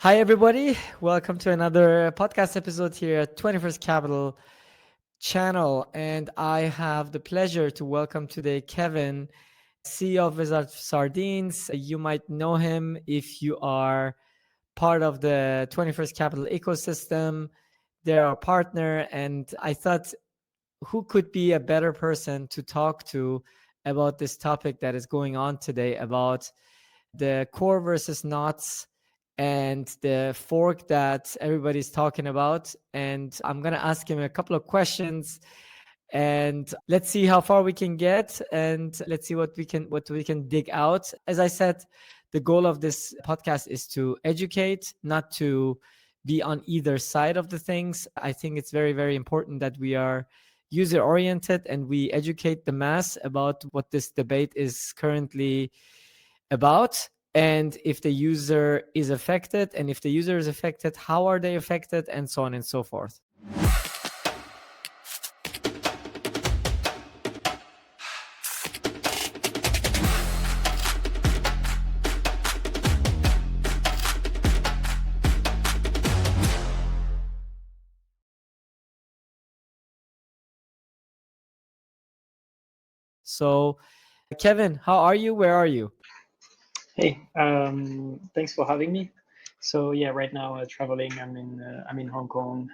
Hi, everybody. Welcome to another podcast episode here at 21st Capital channel. And I have the pleasure to welcome today Kevin, CEO of Wizard Sardines. You might know him if you are part of the 21st Capital ecosystem. They're our partner. And I thought, who could be a better person to talk to about this topic that is going on today about the core versus knots and the fork that everybody's talking about. And I'm going to ask him a couple of questions and let's see how far we can get, and let's see what we can dig out. As I said, the goal of this podcast is to educate, not to be on either side of the things. I think it's very, very important that we are user oriented and we educate the mass about what this debate is currently about, and if the user is affected, and if the user is affected, how are they affected, and so on and so forth. So, Kevin, how are you? Where are you? Hey, thanks for having me. So yeah, right now traveling. I'm in Hong Kong.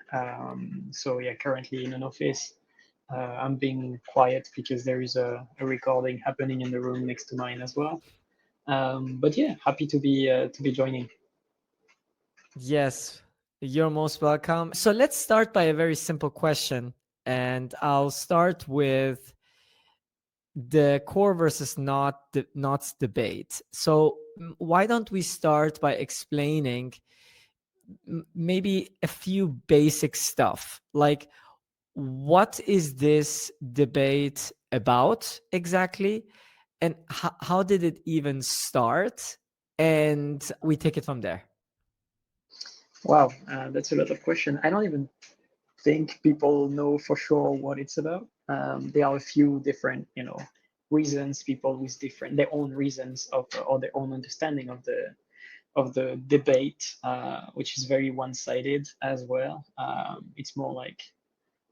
So yeah, currently in an office. I'm being quiet because there is a recording happening in the room next to mine as well. But yeah, happy to be joining. Yes, you're most welcome. So let's start by a very simple question, and I'll start with the core versus knots debate. So why don't we start by explaining maybe a few basic stuff, like what is this debate about exactly, and how did it even start, and we take it from there. Wow, that's a lot of question. I don't even think people know for sure what it's about. There are a few different, reasons. People with different their own reasons of or their own understanding of the debate, which is very one-sided as well. It's more like,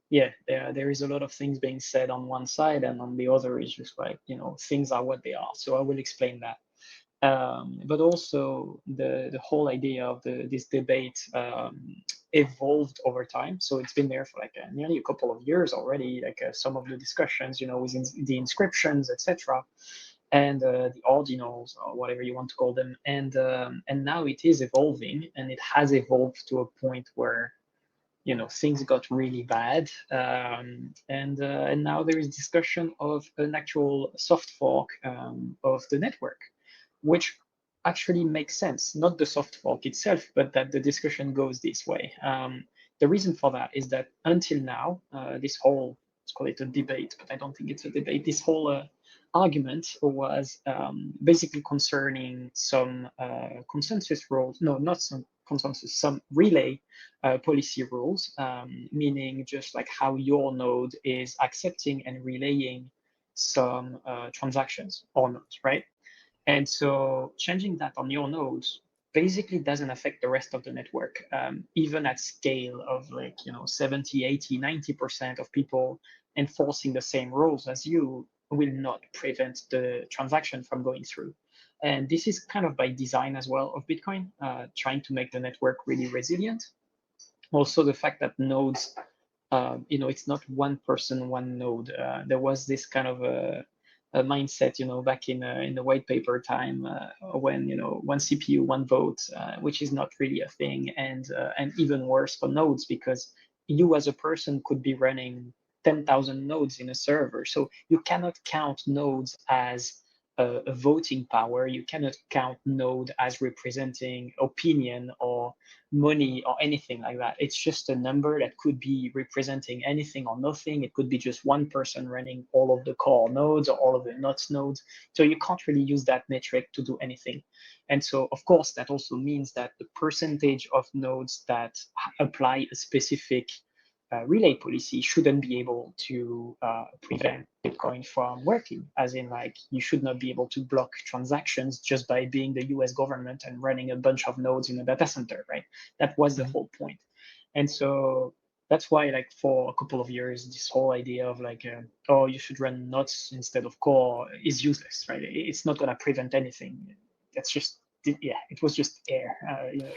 yeah, there is a lot of things being said on one side, and on the other is just like, things are what they are. So I will explain that. But also the whole idea of this debate evolved over time. So it's been there for like nearly a couple of years already. Like some of the discussions, within the inscriptions, etc., and the ordinals or whatever you want to call them, and now it is evolving, and it has evolved to a point where things got really bad, and now there is discussion of an actual soft fork of the network, which actually makes sense. Not the soft fork itself, but that the discussion goes this way. The reason for that is that until now, this whole, let's call it a debate, but I don't think it's a debate. This whole argument was basically concerning some consensus rules. No, not some consensus, some relay policy rules, meaning just like how your node is accepting and relaying some transactions or not, right? And so changing that on your nodes basically doesn't affect the rest of the network, even at scale of like, 70, 80, 90% of people enforcing the same rules as you will not prevent the transaction from going through. And this is kind of by design as well of Bitcoin, trying to make the network really resilient. Also, the fact that nodes, it's not one person, one node. There was this kind of a mindset, back in the white paper time, when one CPU, one vote, which is not really a thing, and even worse for nodes, because you as a person could be running 10,000 nodes in a server, so you cannot count nodes as a voting power. You cannot count node as representing opinion or money or anything like that. It's just a number that could be representing anything or nothing. It could be just one person running all of the core nodes or all of the nuts nodes. So you can't really use that metric to do anything. And so, of course, that also means that the percentage of nodes that apply a specific relay policy shouldn't be able to prevent Bitcoin from working, as in like you should not be able to block transactions just by being the US government and running a bunch of nodes in a data center, right? That was the Mhm. whole point. And so that's why like for a couple of years, this whole idea of like, oh, you should run nuts instead of core is useless, right? It's not going to prevent anything. That's just, yeah, it was just air.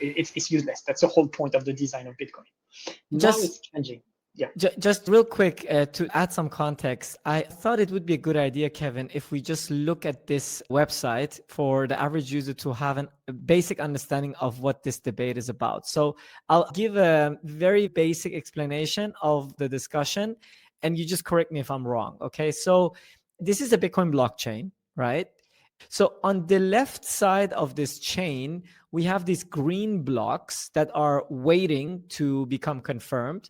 It's useless. That's the whole point of the design of Bitcoin. Now Just it's changing. Yeah. Just real quick, to add some context, I thought it would be a good idea, Kevin, if we just look at this website for the average user to have a basic understanding of what this debate is about. So I'll give a very basic explanation of the discussion, and you just correct me if I'm wrong. Okay. So this is a Bitcoin blockchain, right? So on the left side of this chain, we have these green blocks that are waiting to become confirmed.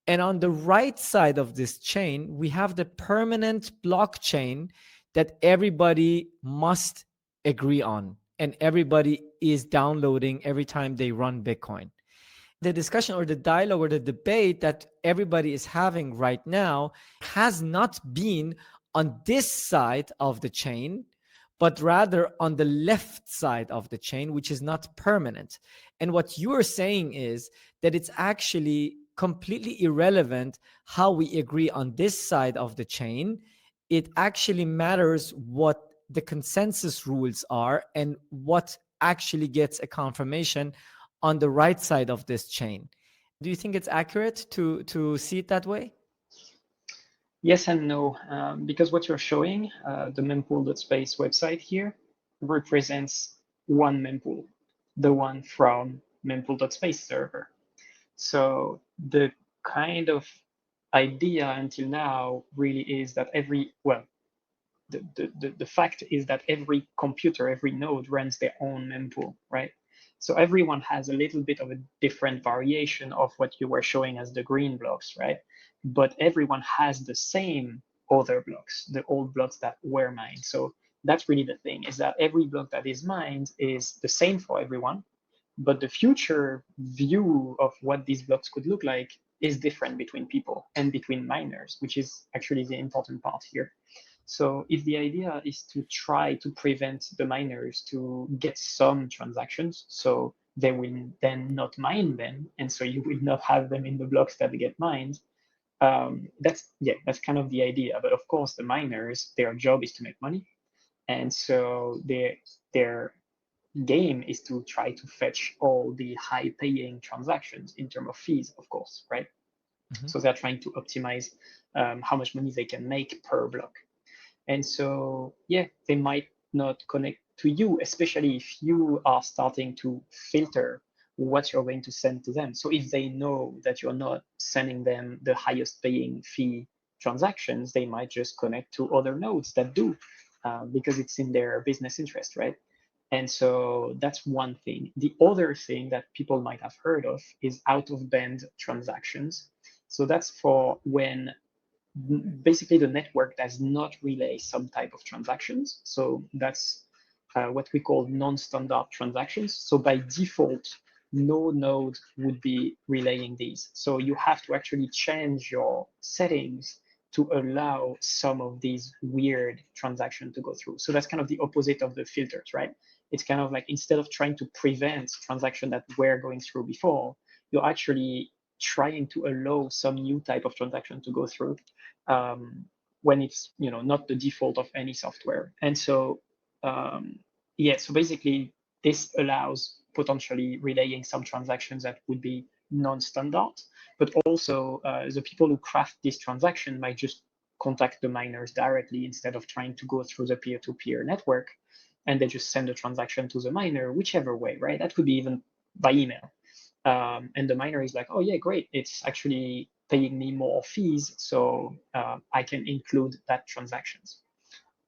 And on the right side of this chain, we have the permanent blockchain that everybody must agree on and everybody is downloading every time they run Bitcoin. The discussion or the dialogue or the debate that everybody is having right now has not been on this side of the chain, but rather on the left side of the chain, which is not permanent. And what you are saying is that it's actually completely irrelevant how we agree on this side of the chain. It actually matters what the consensus rules are and what actually gets a confirmation on the right side of this chain. Do you think it's accurate to see it that way? Yes and no, because what you're showing, the mempool.space website here, represents one mempool, the one from mempool.space server. So the kind of idea until now really is that the fact is that every computer, every node runs their own mempool, right? So everyone has a little bit of a different variation of what you were showing as the green blocks, right? But everyone has the same other blocks, the old blocks that were mined. So that's really the thing, is that every block that is mined is the same for everyone, but the future view of what these blocks could look like is different between people and between miners, which is actually the important part here. So if the idea is to try to prevent the miners to get some transactions, so they will then not mine them, and so you will not have them in the blocks that get mined. That's kind of the idea. But of course, the miners, their job is to make money, and so their game is to try to fetch all the high-paying transactions in terms of fees, of course, right? Mhm. So they're trying to optimize how much money they can make per block. And so, yeah, they might not connect to you, especially if you are starting to filter what you're going to send to them. So if they know that you're not sending them the highest paying fee transactions, they might just connect to other nodes that do, because it's in their business interest, right? And so that's one thing. The other thing that people might have heard of is out of band transactions. So that's for when basically the network does not relay some type of transactions. So that's what we call non-standard transactions. So by default, no node would be relaying these. So you have to actually change your settings to allow some of these weird transactions to go through. So that's kind of the opposite of the filters, right? It's kind of like instead of trying to prevent transactions that were going through before, you're actually trying to allow some new type of transaction to go through, um, when it's not the default of any software. And so um, yeah, so basically this allows potentially relaying some transactions that would be non-standard, but also the people who craft this transaction might just contact the miners directly instead of trying to go through the peer-to-peer network, and they just send a transaction to the miner, whichever way, right? That could be even by email. And the miner is like, oh yeah, great, it's actually paying me more fees, so I can include that transactions.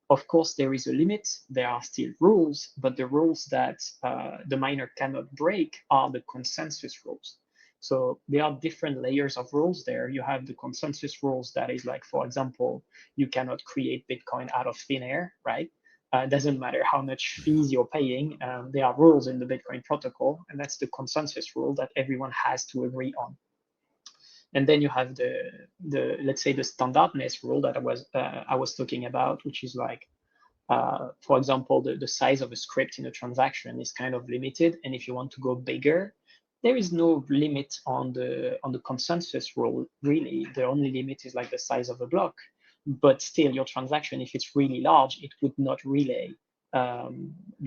Of course, there is a limit. There are still rules, but the rules that the miner cannot break are the consensus rules. So there are different layers of rules there. You have the consensus rules that is like, for example, you cannot create Bitcoin out of thin air, right? It doesn't matter how much fees you're paying. There are rules in the Bitcoin protocol, and that's the consensus rule that everyone has to agree on. And then you have the let's say the standardness rule that I was talking about, which is like for example, the size of a script in a transaction is kind of limited, and if you want to go bigger, there is no limit on the consensus rule. Really, the only limit is like the size of a block. But still, your transaction, if it's really large, it would not relay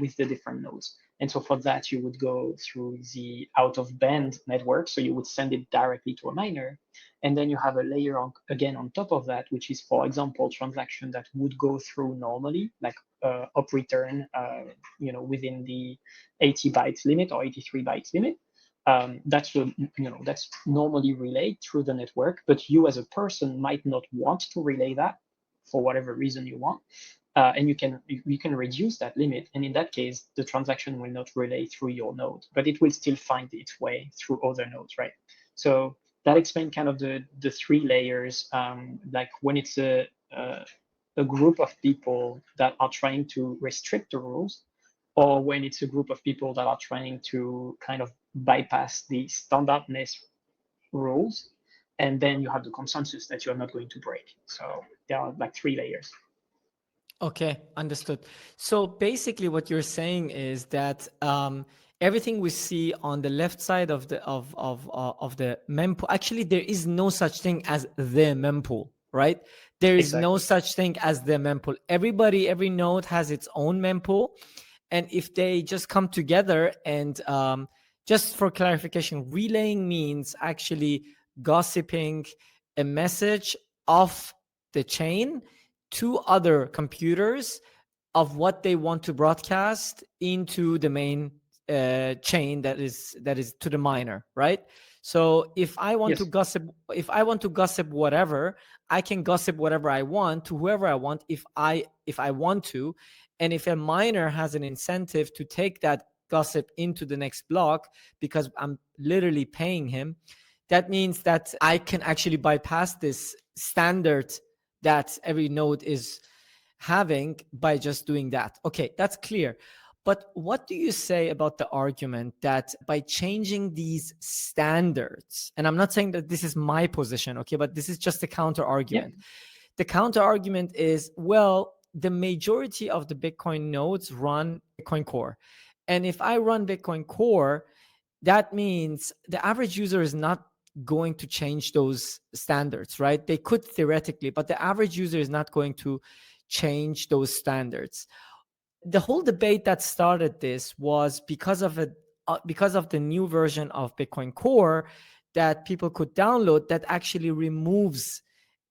with the different nodes. And so for that, you would go through the out of band network. So you would send it directly to a miner. And then you have a layer on, again on top of that, which is, for example, transaction that would go through normally, like up return, within the 80 bytes limit or 83 bytes limit. That's normally relayed through the network, but you as a person might not want to relay that for whatever reason you want. And you can reduce that limit, and in that case, the transaction will not relay through your node, but it will still find its way through other nodes, right? So that explains kind of the three layers. Like when it's a group of people that are trying to restrict the rules, or when it's a group of people that are trying to kind of bypass the standardness rules, and then you have the consensus that you're not going to break. So there are like three layers. Okay, understood. So basically, what you're saying is that everything we see on the left side of the mempool, actually, there is no such thing as the mempool, right? There is no Exactly. such thing as the mempool. Every node has its own mempool, and if they just come together and just for clarification, relaying means actually gossiping a message off the chain to other computers of what they want to broadcast into the main chain that is to the miner, right? So Yes. if I want to gossip whatever, I can gossip whatever I want to whoever I want if I want to. And if a miner has an incentive to take that gossip into the next block because I'm literally paying him, that means that I can actually bypass this standard that every node is having by just doing that. Okay, that's clear. But what do you say about the argument that by changing these standards, and I'm not saying that this is my position, okay, but this is just a counter Yeah. argument. The counter argument is, well, the majority of the Bitcoin nodes run Bitcoin Core. And if I run Bitcoin Core, that means the average user is not going to change those standards, right? They could theoretically, but the average user is not going to change those standards. The whole debate that started this was because of the new version of Bitcoin Core that people could download that actually removes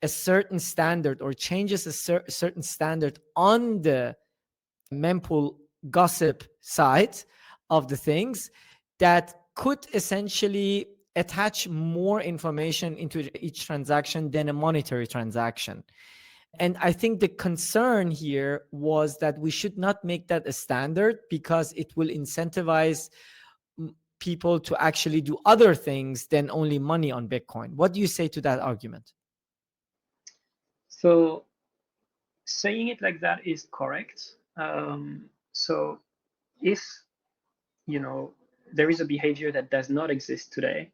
a certain standard or changes a certain standard on the mempool gossip side of the things that could essentially attach more information into each transaction than a monetary transaction. And I think the concern here was that we should not make that a standard because it will incentivize people to actually do other things than only money on Bitcoin. What do you say to that argument? So saying it like that is correct. So if you know there is a behavior that does not exist today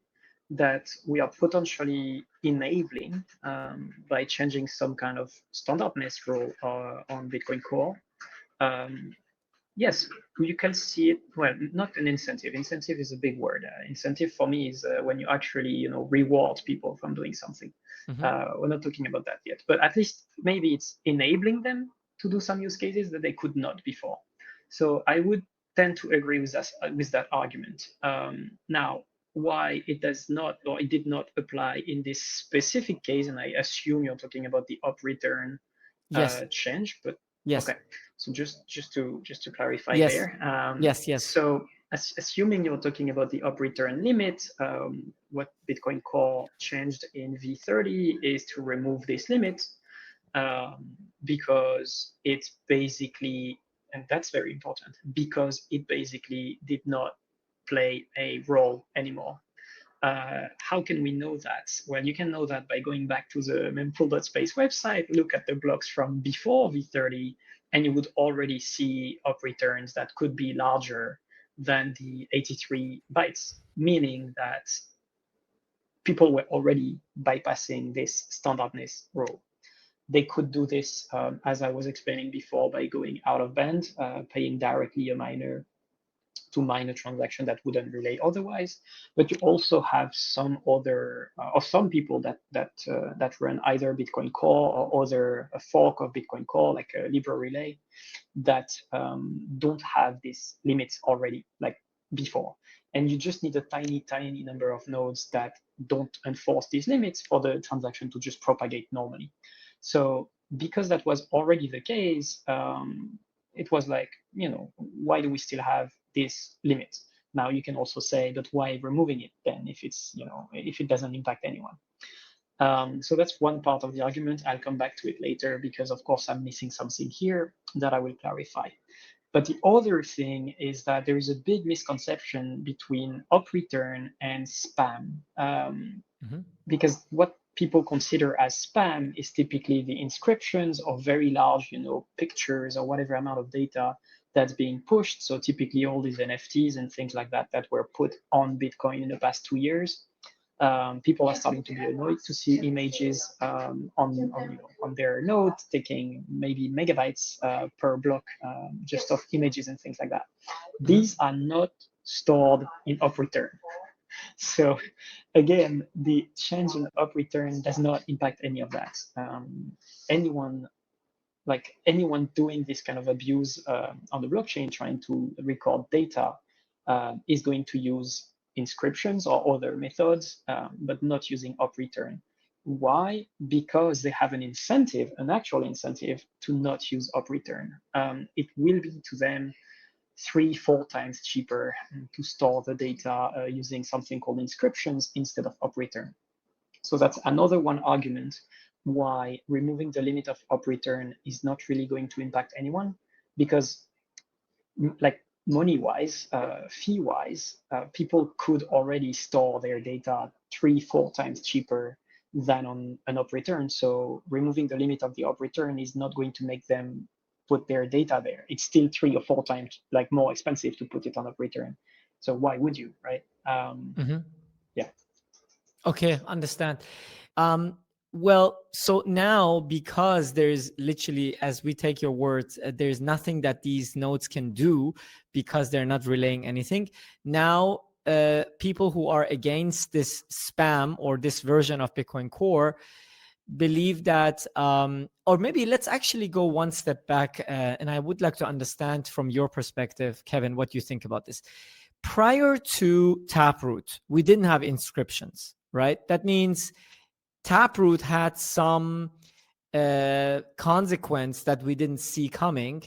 that we are potentially enabling by changing some kind of standardness rule on Bitcoin Core, um, yes, you can see it. Well, not an incentive. Incentive is a big word. Incentive for me is when you actually, reward people from doing something. Mm-hmm. We're not talking about that yet, but at least maybe it's enabling them to do some use cases that they could not before. So I would tend to agree with that argument. Now, why it does not or it did not apply in this specific case, and I assume you're talking about the up return Yes. change, but Yes. okay. So just to clarify Yes. there. Yes. Yes. So assuming you're talking about the up return limit, what Bitcoin Core changed in V30 is to remove this limit because it basically, and that's very important, because it basically did not play a role anymore. How can we know that? Well, you can know that by going back to the mempool.space website, look at the blocks from before V30, and you would already see up returns that could be larger than the 83 bytes, meaning that people were already bypassing this standardness rule. They could do this, as I was explaining before, by going out of band, paying directly a miner to mine a transaction that wouldn't relay otherwise. But you also have some other, or some people that run either Bitcoin Core or other a fork of Bitcoin Core, like a Libra Relay, that don't have these limits already, like before. And you just need a tiny number of nodes that don't enforce these limits for the transaction to just propagate normally. So because that was already the case, it was like, why do we still have this limit? Now you can also say, but why removing it then if if it doesn't impact anyone? So that's one part of the argument. I'll come back to it later because, of course, I'm missing something here that I will clarify. But the other thing is that there is a big misconception between op return and spam. Mm-hmm. Because what people consider as spam is typically the inscriptions of very large, pictures or whatever amount of data that's being pushed. So typically all these NFTs and things like that that were put on Bitcoin in the past 2 years. People are starting to be annoyed to see images on their node taking maybe megabytes per block just of images and things like that. Mm-hmm. These are not stored in op return. So again, the change in up return does not impact any of that. Anyone anyone doing this kind of abuse on the blockchain, trying to record data, is going to use inscriptions or other methods, but not using up return. Why? Because they have an incentive, an actual incentive, to not use up return. It will be to them 3-4 times cheaper to store the data using something called inscriptions instead of op return. So that's another one argument why removing the limit of op return is not really going to impact anyone, because like money wise, fee wise, people could already store their data 3-4 times cheaper than on an op return. So removing the limit of the op return is not going to make them put their data there. It's still 3 or 4 times like more expensive to put it on op return. So why would you, right? Mm-hmm. Yeah. Okay, understand. Um, well, so now because there's literally, as we take your words, there's nothing that these nodes can do because they're not relaying anything. Now, people who are against this spam or this version of Bitcoin Core believe that, or maybe let's actually go one step back, and I would like to understand from your perspective, Kevin, what you think about this. Prior to Taproot, we didn't have inscriptions, right? That means Taproot had some consequence that we didn't see coming.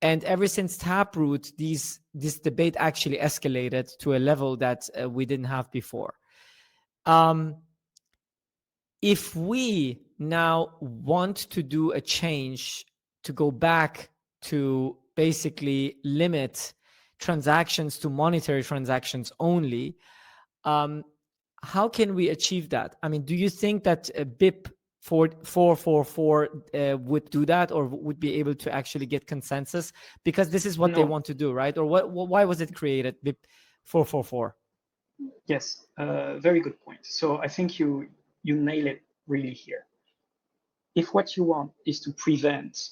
And ever since Taproot, this debate actually escalated to a level that we didn't have before. If we now want to do a change to go back to basically limit transactions to monetary transactions only, how can we achieve that? I mean, do you think that BIP 444 would do that, or would be able to actually get consensus? Because this is what they No. want to do, right? Or why was it created, BIP 444? Yes, very good point. So I think you nail it really here. If what you want is to prevent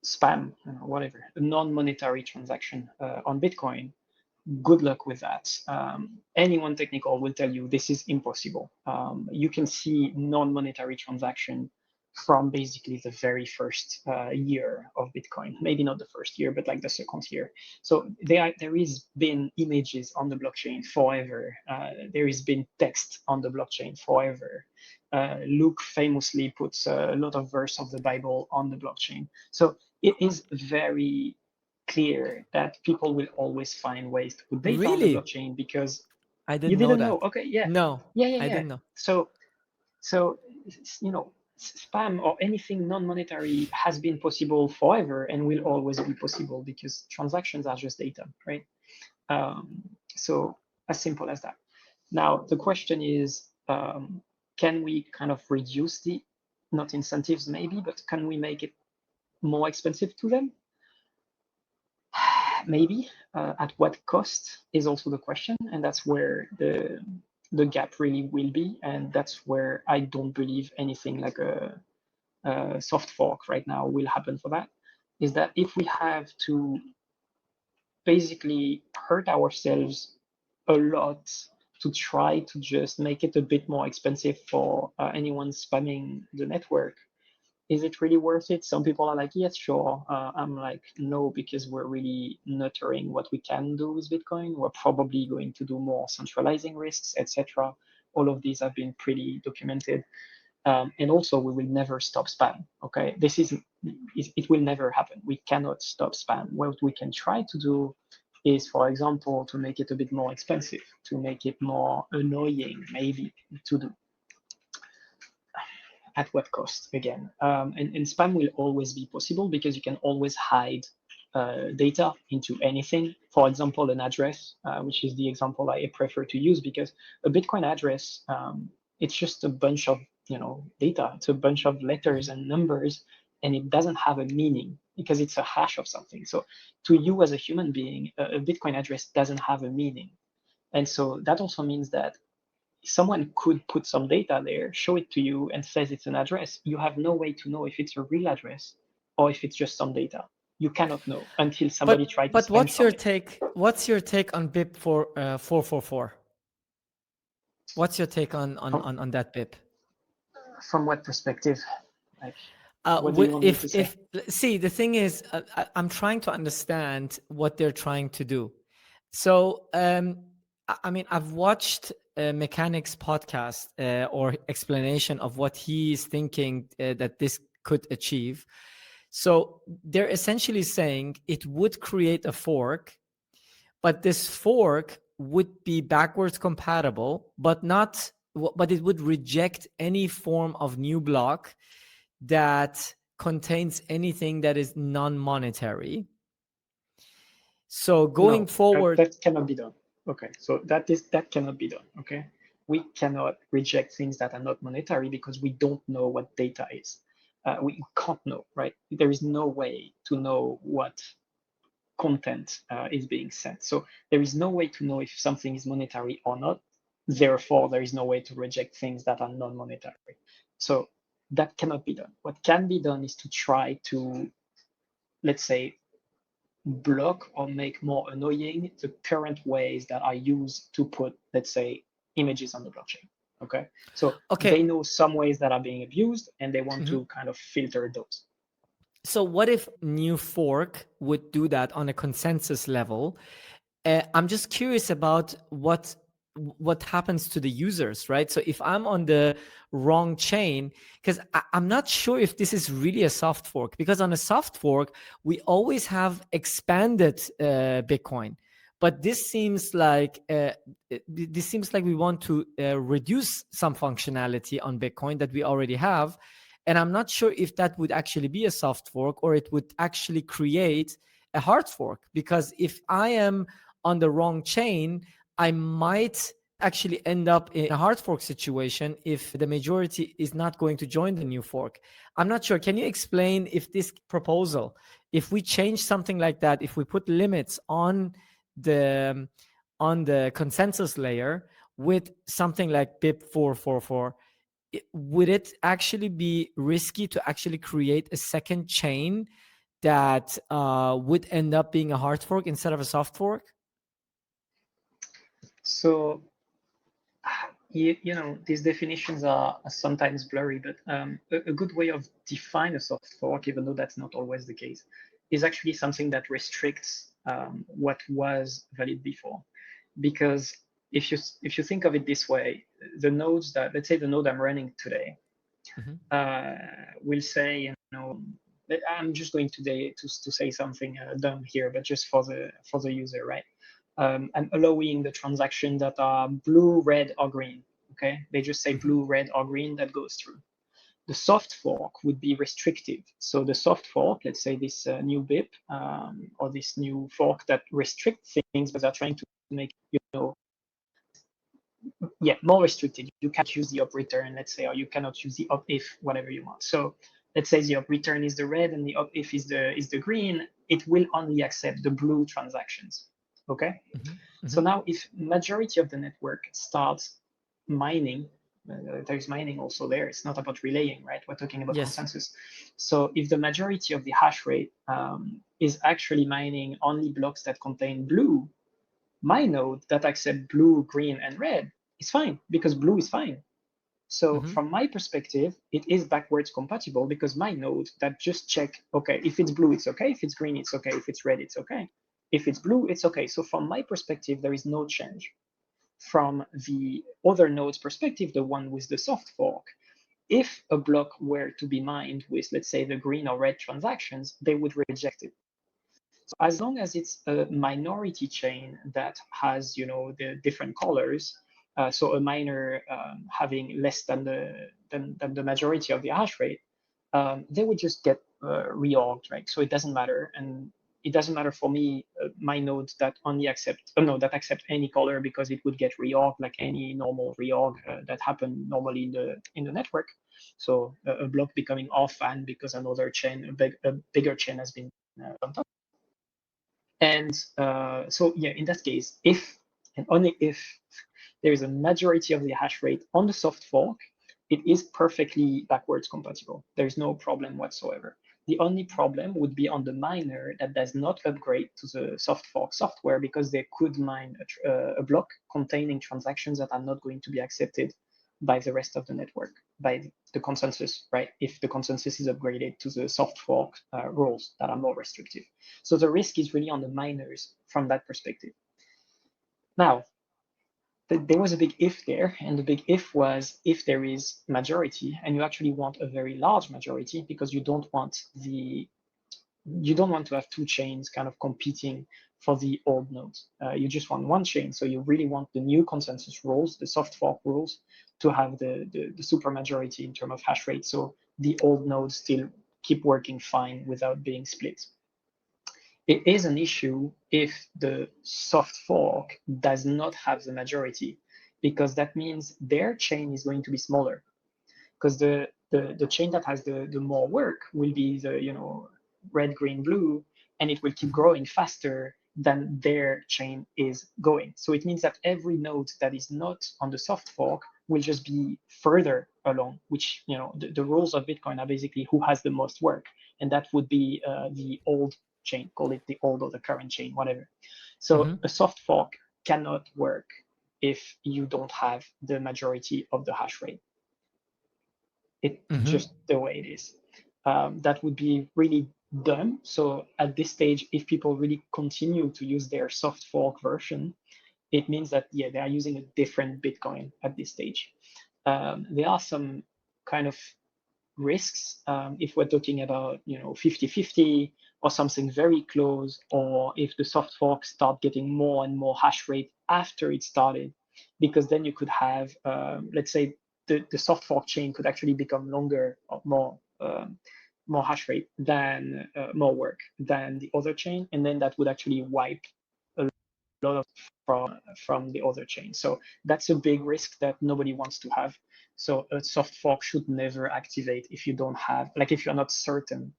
spam, whatever, a non-monetary transaction on Bitcoin, good luck with that. Anyone technical will tell you this is impossible. You can see non-monetary transaction from basically the very first year of Bitcoin. Maybe not the first year, but like the second year. So there is been images on the blockchain forever. There has been text on the blockchain forever. Luke famously puts a lot of verse of the Bible on the blockchain. So it is very clear that people will always find ways to put data on the Really? blockchain because I you didn't know didn't know. that. Okay, yeah, No, yeah, yeah, I yeah. didn't know. So spam or anything non-monetary has been possible forever and will always be possible because transactions are just data, right? So as simple as that. Now the question is, can we kind of reduce the, not incentives maybe, but can we make it more expensive to them? Maybe. At what cost is also the question, and that's where the gap really will be, and that's where I don't believe anything like a soft fork right now will happen for that, is that if we have to basically hurt ourselves a lot to try to just make it a bit more expensive for anyone spamming the network, is it really worth it? Some people are like, yes, sure. I'm like, no, because we're really nurturing what we can do with Bitcoin. We're probably going to do more centralizing risks, etc. All of these have been pretty documented. And also, we will never stop spam. Okay, this is it will never happen. We cannot stop spam. What we can try to do is, for example, to make it a bit more expensive, to make it more annoying, maybe to do at what cost again. And spam will always be possible because you can always hide data into anything. For example, an address, which is the example I prefer to use, because a Bitcoin address, it's just a bunch of data. It's a bunch of letters Mhm. and numbers, and it doesn't have a meaning because it's a hash of something. So to you as a human being, a Bitcoin address doesn't have a meaning. And so that also means that someone could put some data there, show it to you, and says it's an address. You have no way to know if it's a real address or if it's just some data. You cannot know until somebody tried to But spend what's your from it. take? What's your take on BIP for 444? What's your take on From, that BIP? from what perspective? Like, what do you want me If to say? see, the thing is, I'm trying to understand what they're trying to do. So, I mean, I've watched Mechanics podcast or explanation of what he's thinking that this could achieve. So they're essentially saying it would create a fork, but this fork would be backwards compatible, but not, but it would reject any form of new block that contains anything that is non-monetary. So going No, forward, that cannot be done. Okay, so that cannot be done. Okay, we cannot reject things that are not monetary because we don't know what data is. We can't know, right? There is no way to know what content is being sent. So there is no way to know if something is monetary or not. Therefore, there is no way to reject things that are non-monetary. So that cannot be done. What can be done is to try to, let's say, block or make more annoying the current ways that are used to put, let's say, images on the blockchain. Okay. So they okay. know some ways that are being abused and they want Mhm. to kind of filter those. So what if new fork would do that on a consensus level? I'm just curious about what happens to the users, right? So if I'm on the wrong chain, because I'm not sure if this is really a soft fork, because on a soft fork we always have expanded Bitcoin, but this seems like we want to reduce some functionality on Bitcoin that we already have, and I'm not sure if that would actually be a soft fork or it would actually create a hard fork, because if I am on the wrong chain, I might actually end up in a hard fork situation if the majority is not going to join the new fork. I'm not sure. Can you explain if this proposal, if we change something like that, if we put limits the on the consensus layer with something like BIP 444, would it actually be risky to actually create a second chain that would end up being a hard fork instead of a soft fork? So these definitions are sometimes blurry, but a good way of define a soft fork, even though that's not always the case, is actually something that restricts what was valid before. Because if you think of it this way, the nodes that, let's say the node I'm running today, Mhm. uh, will say, I'm just going today to say something dumb here, but just for the user, right? I'm allowing the transaction that are blue, red, or green. Okay, they just say Mhm. blue, red, or green that goes through. The soft fork would be restrictive. So the soft fork, let's say this new BIP or this new fork that restricts things, but are trying to make more restricted. You can't use the up return, let's say, or you cannot use the up if, whatever you want. So let's say the up return is the red and the up if is the green. It will only accept the blue transactions. Okay. Mhm. So Mhm. now, if majority of the network starts mining. There's mining also there. It's not about relaying, right? We're talking about Yes. consensus. So if the majority of the hash rate is actually mining only blocks that contain blue, my node that accept blue, green, and red is fine because blue is fine. So Mm-hmm. from my perspective, it is backwards compatible because my node that just check, okay, if it's blue, it's okay. If it's green, it's okay. If it's red, it's okay. If it's blue, it's okay. So from my perspective, there is no change. From the other node's perspective, the one with the soft fork, if a block were to be mined with, let's say, the green or red transactions, they would reject it. So as long as it's a minority chain that has, the different colors, so a miner having less than the majority of the hash rate, they would just get reorged, right? So it doesn't matter, and it doesn't matter for me. My node that only accept, no, that accept any color because it would get reorged like any normal reorg that happen normally in the network. So a block becoming off and because another chain, a bigger chain has been on top. And so, yeah, in that case, if and only if there is a majority of the hash rate on the soft fork, it is perfectly backwards compatible. There's no problem whatsoever. The only problem would be on the miner that does not upgrade to the soft fork software because they could mine a block containing transactions that are not going to be accepted by the rest of the network, by the consensus, right? If the consensus is upgraded to the soft fork rules that are more restrictive. So the risk is really on the miners from that perspective. Now, there was a big if there, and the big if was if there is majority, and you actually want a very large majority because you don't want to have two chains kind of competing for the old nodes. You just want one chain, so you really want the new consensus rules, the soft fork rules, to have the super majority in terms of hash rate, so the old nodes still keep working fine without being split. It is an issue if the soft fork does not have the majority, because that means their chain is going to be smaller. Because the chain that has the more work will be the red, green, blue, and it will keep Mm-hmm. growing faster than their chain is going. So it means that every node that is not on the soft fork will just be further along, which the rules of Bitcoin are basically who has the most work, and that would be the old chain, call it the old or the current chain, whatever. So Mm-hmm. a soft fork cannot work if you don't have the majority of the hash rate. It's Mm-hmm. just the way it is. That would be really dumb. So at this stage, if people really continue to use their soft fork version, it means that, yeah, they are using a different Bitcoin at this stage. There are some kind of risks if we're talking about 50-50 or something very close, or if the soft forks start getting more and more hash rate after it started, because then you could have let's say the soft fork chain could actually become longer or more hash rate than more work than the other chain, and then that would actually wipe a lot of from the other chain. So that's a big risk that nobody wants to have. So a soft fork should never activate if you don't have, like, if you're not certain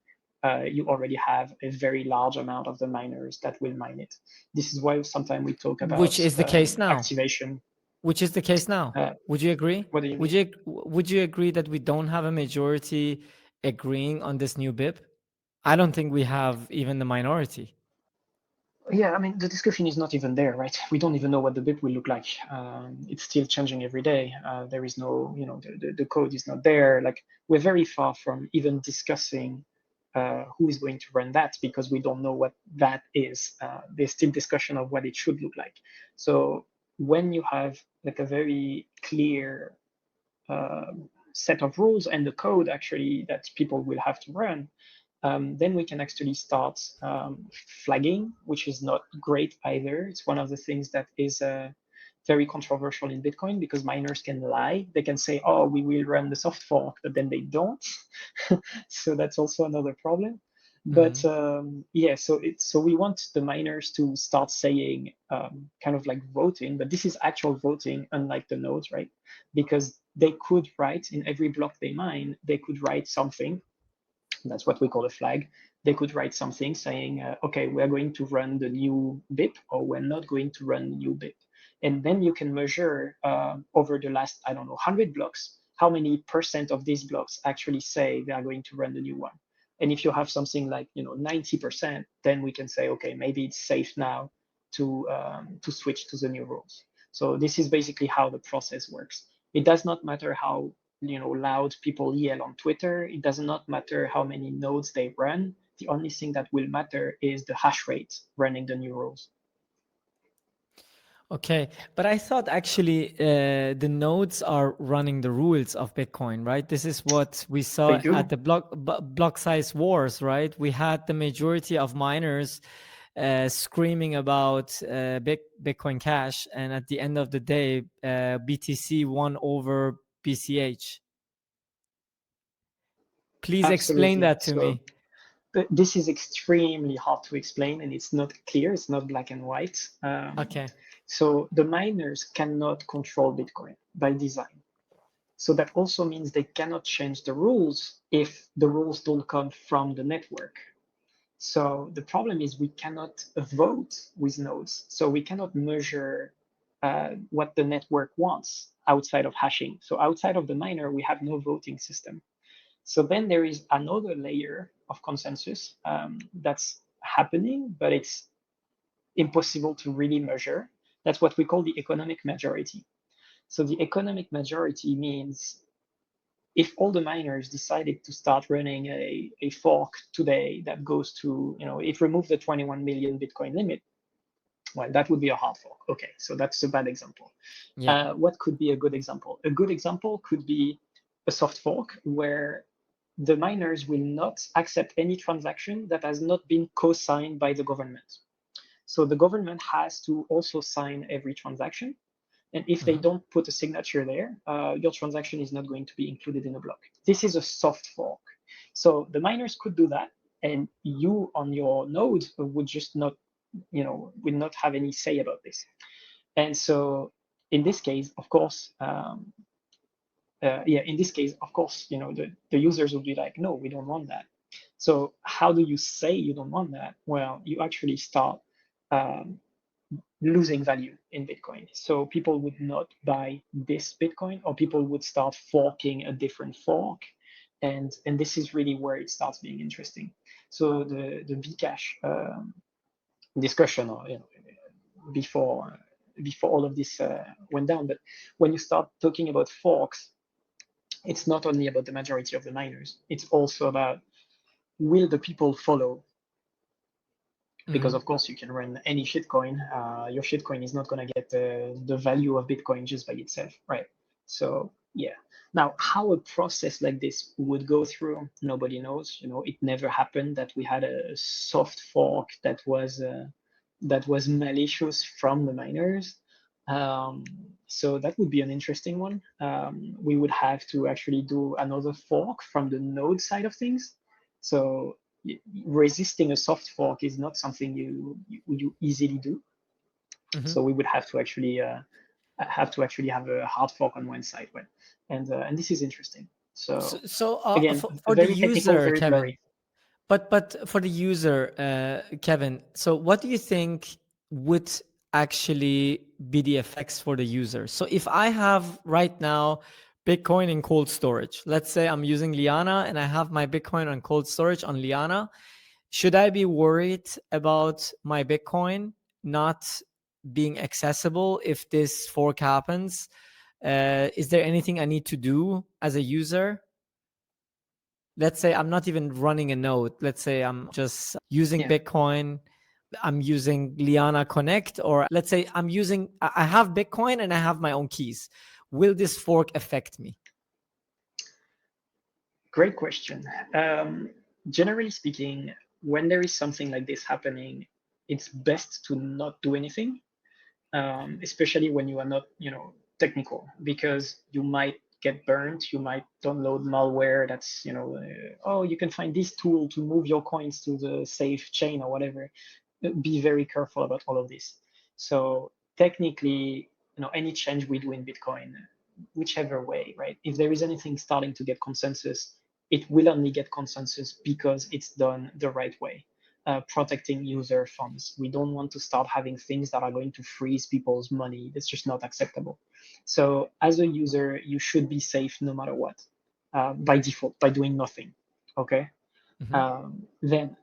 you already have a very large amount of the miners that will mine it. This is why sometimes we talk Which about is the case now. activation. Which is the case now. Uh, Would you agree? what do you Would mean? you agree that we don't have a majority agreeing on this new BIP? I don't think we have even the minority. Yeah, I mean, the discussion is not even there, right? We don't even know what the BIP will look like. It's still changing every day. There is no, the code is not there. Like, we're very far from even discussing who is going to run that because we don't know what that is. There's still discussion of what it should look like. So when you have like a very clear set of rules and the code actually that people will have to run, then we can actually start flagging, which is not great either. It's one of the things that is very controversial in Bitcoin because miners can lie. They can say, oh, we will run the soft fork, but then they don't. So that's also another problem. But Mm-hmm. yeah, so we want the miners to start saying kind of like voting, but this is actual voting, unlike the nodes, right? Because they could write in every block they mine, they could write something. That's what we call a flag. they could write something saying, okay, we're going to run the new BIP, or we're not going to run the new BIP. And then you can measure over the last, I don't know, 100 blocks, how many percent of these blocks actually say they are going to run the new one. And if you have something like 90%, then we can say, okay, maybe it's safe now to switch to the new rules. So this is basically how the process works. It does not matter how loud people yell on Twitter. It does not matter how many nodes they run. The only thing that will matter is the hash rate running the new rules. Okay, but I thought actually the nodes are running the rules of Bitcoin, right? This is what we They saw at do. the block size wars, right? We had the majority of miners screaming about Bitcoin Cash, and at the end of the day, BTC won over BCH. Please explain Absolutely. that to So me. this is extremely hard to explain, and it's not clear. It's not black and white. Okay. So the miners cannot control Bitcoin by design. So that also means they cannot change the rules if the rules don't come from the network. So the problem is we cannot vote with nodes. So we cannot measure what the network wants outside of hashing. So outside of the miner, we have no voting system. So then there is another layer of consensus that's happening, but it's impossible to really measure. That's what we call the economic majority. So the economic majority means if all the miners decided to start running a fork today that goes to, if remove the 21 million Bitcoin limit, well, that would be a hard fork. Okay, so that's a bad example. Yeah. What could be a good example? A good example could be a soft fork where the miners will not accept any transaction that has not been co-signed by the government. So the government has to also sign every transaction. And if they Mhm. don't put a signature there, your transaction is not going to be included in a block. This is a soft fork. So the miners could do that, and you on your node would just not, would not have any say about this. And so in this case, of course, in this case, of course, the users will be like, no, we don't want that. So how do you say you don't want that? Well, you actually start um, losing value in Bitcoin. So people would not buy this Bitcoin, or people would start forking a different fork. And this is really where it starts being interesting. So the Bcash discussion, or before before all of this went down, but when you start talking about forks, it's not only about the majority of the miners. It's also about, will the people follow? Because Mhm. of course you can run any shitcoin. Your shitcoin is not going to get the value of Bitcoin just by itself, right? So yeah. Now, how a process like this would go through, nobody knows. It never happened that we had a soft fork that was malicious from the miners. So that would be an interesting one. We would have to actually do another fork from the node side of things. So resisting a soft fork is not something you easily do. Mhm. So we would have to actually have a hard fork on one side, right? And this is interesting. So, So so again, for the very technical, user, very Kevin, blurry. but for the user, Kevin, so what do you think would actually be the effects for the user? So if I have right now Bitcoin in cold storage, let's say I'm using Liana and I have my Bitcoin on cold storage on Liana, should I be worried about my Bitcoin not being accessible if this fork happens? Is there anything I need to do as a user? Let's say I'm not even running a node. Let's say I'm just using Yeah, Bitcoin. I'm using Liana Connect, or let's say I have Bitcoin and I have my own keys. Will this fork affect me? great question. Generally speaking, when there is something like this happening, it's best to not do anything, especially when you are not, technical, because you might get burned. You might download malware that's, oh, you can find this tool to move your coins to the safe chain or whatever. Be very careful about all of this. So technically, any change we do in Bitcoin, whichever way, right? If there is anything starting to get consensus, it will only get consensus because it's done the right way, protecting user funds. We don't want to start having things that are going to freeze people's money. That's just not acceptable. So as a user, you should be safe no matter what, by default, by doing nothing. Okay. Mhm. Then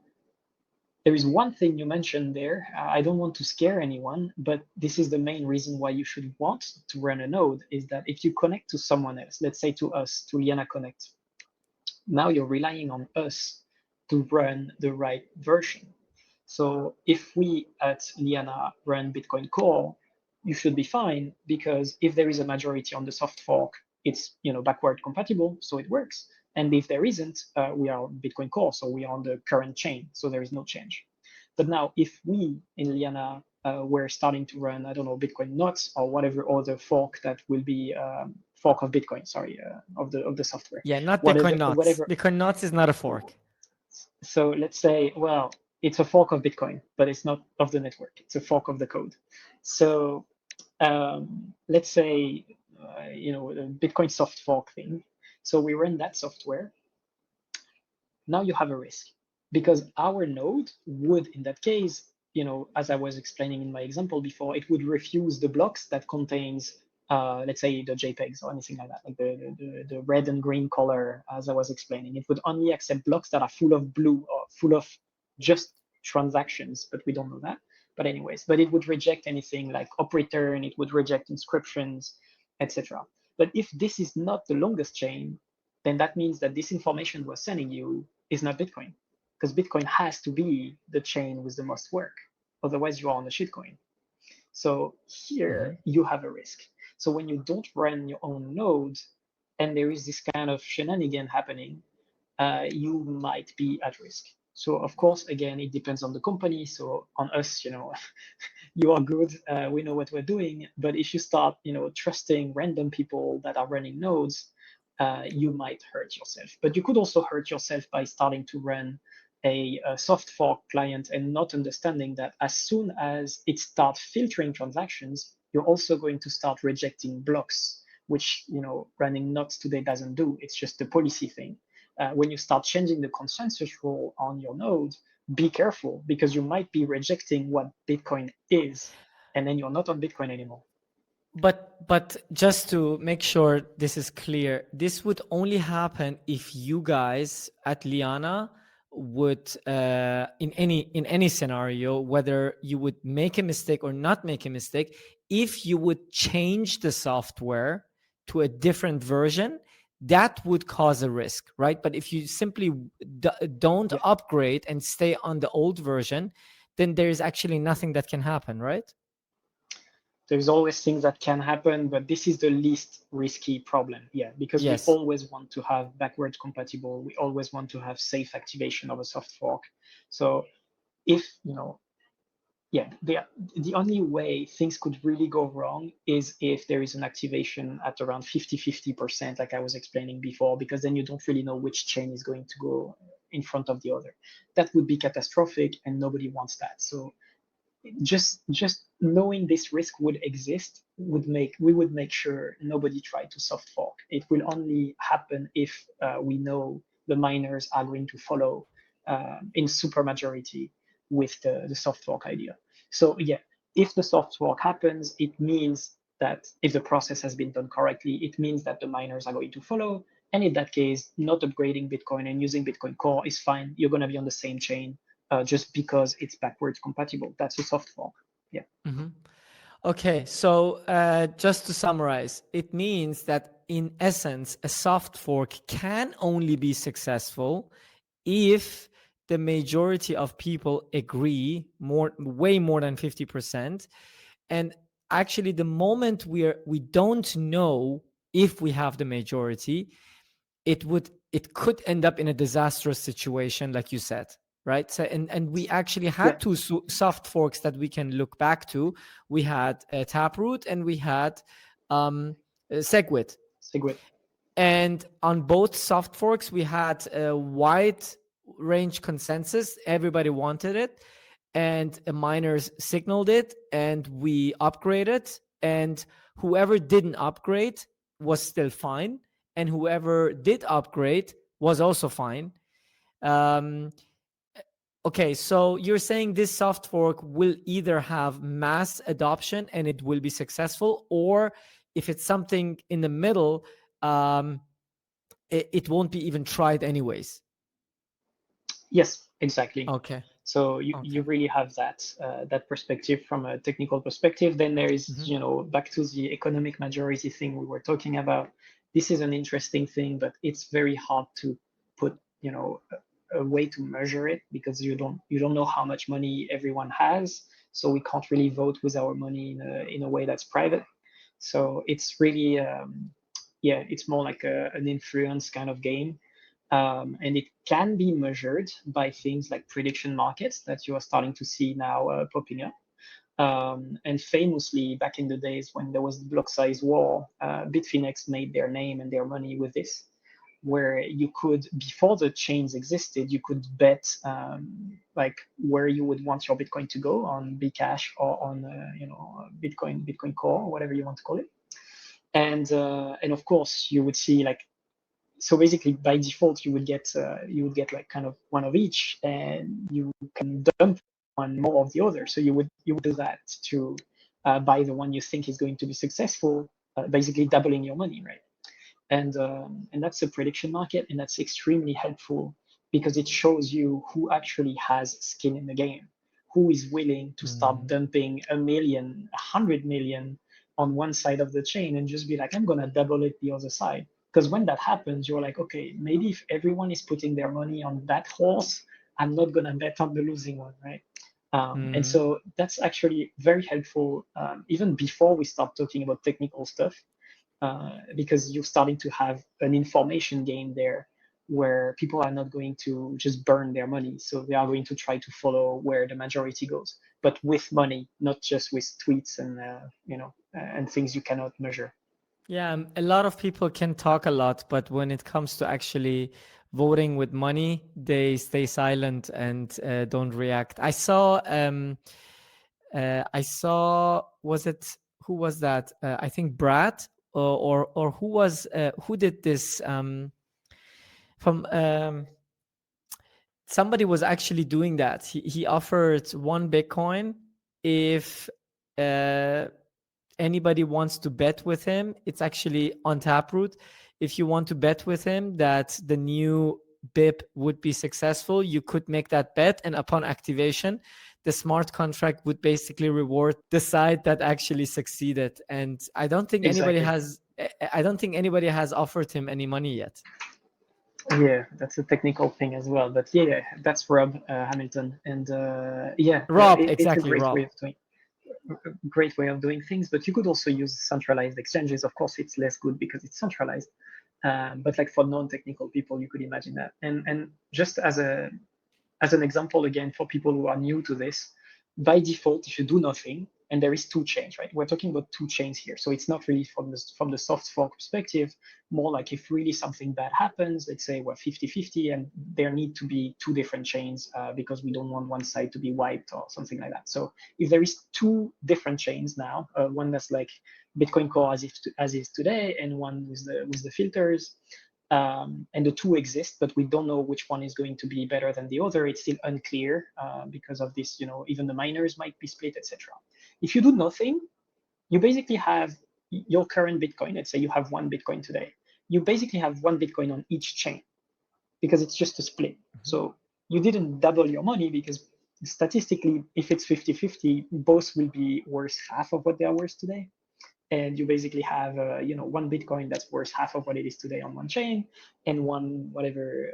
there is one thing you mentioned there. I don't want to scare anyone, but this is the main reason why you should want to run a node is that if you connect to someone else, let's say to us, to Liana Connect, now you're relying on us to run the right version. So if we at Liana run Bitcoin Core, you should be fine because if there is a majority on the soft fork, it's backward compatible, so it works. And if there isn't, we are Bitcoin Core, so we are on the current chain, so there is no change. But now, if we in Liana were starting to run, I don't know, Bitcoin Nuts or whatever other fork that will be fork of Bitcoin, sorry, of the software, Yeah, not whatever, Bitcoin Knots. whatever. Bitcoin Knots is not a fork. So let's say, well, it's a fork of Bitcoin, but it's not of the network. It's a fork of the code. So let's say, a Bitcoin soft fork thing. So we run that software. Now you have a risk because our node would, in that case, as I was explaining in my example before, it would refuse the blocks that contains, let's say, the JPEGs or anything like that, like the red and green color, as I was explaining. It would only accept blocks that are full of blue or full of just transactions, but we don't know that. But anyways, but it would reject anything like operator, and it would reject inscriptions, etc. But if this is not the longest chain, then that means that this information we're sending you is not Bitcoin, because Bitcoin has to be the chain with the most work. Otherwise, you are on a shitcoin. So Mhm. here you have a risk. So when you don't run your own node and there is this kind of shenanigan happening, you might be at risk. So of course, again, it depends on the company. So on us, you are good. We know what we're doing. But if you start, trusting random people that are running nodes, you might hurt yourself. But you could also hurt yourself by starting to run a soft fork client and not understanding that as soon as it starts filtering transactions, you're also going to start rejecting blocks, which running nodes today doesn't do. It's just a policy thing. When you start changing the consensus rule on your node, be careful because you might be rejecting what Bitcoin is, and then you're not on Bitcoin anymore. But just to make sure this is clear, this would only happen if you guys at Liana would in any scenario, whether you would make a mistake or not make a mistake, if you would change the software to a different version, that would cause a risk, right? But if you simply don't Yeah, upgrade and stay on the old version, then there is actually nothing that can happen, right? there's always things that can happen, but this is the least risky problem. Yeah, because we Yes. always want to have backwards compatible. We always want to have safe activation of a soft fork. So if yeah, the only way things could really go wrong is if there is an activation at around 50-50%, like I was explaining before, because then you don't really know which chain is going to go in front of the other. That would be catastrophic, and nobody wants that. So just knowing this risk would exist we would make sure nobody tried to soft fork. It will only happen if we know the miners are going to follow in super majority with the soft fork idea. So yeah, if the soft fork happens, it means that if the process has been done correctly, it means that the miners are going to follow. And in that case, not upgrading Bitcoin and using Bitcoin Core is fine. You're going to be on the same chain just because it's backwards compatible. That's a soft fork. Yeah. Mhm. Okay, so just to summarize, it means that in essence, a soft fork can only be successful if the majority of people agree way more than 50%. And actually, the moment we don't know if we have the majority, it could end up in a disastrous situation, like you said, right? So and we actually Yeah. had two soft forks that we can look back to. We had Taproot and we had Segwit. Segwit. And on both soft forks, we had a wide range consensus. Everybody wanted it, and miners signaled it, and we upgraded. And whoever didn't upgrade was still fine, and whoever did upgrade was also fine. Um, okay, so you're saying this soft fork will either have mass adoption and it will be successful, or if it's something in the middle, um, it won't be even tried anyways. Yes, exactly. Okay. So you Okay. really have that perspective from a technical perspective. Then there is, Hmm. back to the economic majority thing we were talking about. This is an interesting thing, but it's very hard to put, a way to measure it because you don't know how much money everyone has. So we can't really vote with our money in a way that's private. So it's really, yeah, it's more like an influence kind of game. And it can be measured by things like prediction markets that you are starting to see now popping up. And famously, back in the days when there was the block size war, Bitfinex made their name and their money with this, where you could, before the chains existed, you could bet like where you would want your Bitcoin to go on Bcash or on Bitcoin Core, whatever you want to call it. And of course, you would see like, so basically by default you would get like kind of one of each, and you can dump one more of the other. So you would do that to buy the one you think is going to be successful, basically doubling your money, right? And that's a prediction market, and that's extremely helpful because it shows you who actually has skin in the game, who is willing to start Mm. dumping 1 million, 100 million on one side of the chain and just be like, I'm gonna double it the other side. Because when that happens, you're like, okay, maybe if everyone is putting their money on that horse, I'm not gonna bet on the losing one, right? And Mm. so that's actually very helpful, even before we start talking about technical stuff, because you're starting to have an information game there where people are not going to just burn their money. So they are going to try to follow where the majority goes, but with money, not just with tweets and things you cannot measure. Yeah, a lot of people can talk a lot, but when it comes to actually voting with money, they stay silent and don't react. I saw, was it, who was that? I think Brad, or who did this from somebody was actually doing that. He offered 1 Bitcoin if uh, anybody wants to bet with him. It's actually on Taproot. If you want to bet with him that the new BIP would be successful, you could make that bet, and upon activation, the smart contract would basically reward the side that actually succeeded. And Exactly. I don't think anybody has offered him any money yet. Yeah, that's a technical thing as well. But yeah, that's Rob Hamilton, and yeah, Rob, it's a exactly, great way Rob. of doing things. But you could also use centralized exchanges. Of course, it's less good because it's centralized. But like for non-technical people, you could imagine that. And just as an example, again, for people who are new to this, by default, if you do nothing, and there is two chains, right? We're talking about two chains here. So it's not really from the soft fork perspective, more like if really something bad happens, let's say we're 50-50 and there need to be two different chains because we don't want one side to be wiped or something like that. So if there is two different chains now, one that's like Bitcoin Core as is today, and one with the filters, and the two exist, but we don't know which one is going to be better than the other. It's still unclear because of this. Even the miners might be split, etc. If you do nothing, you basically have your current Bitcoin. Let's say you have 1 Bitcoin today. You basically have 1 Bitcoin on each chain because it's just a split. So you didn't double your money because statistically, if it's 50-50, both will be worth half of what they are worth today, and you basically have 1 Bitcoin that's worth half of what it is today on one chain, and one whatever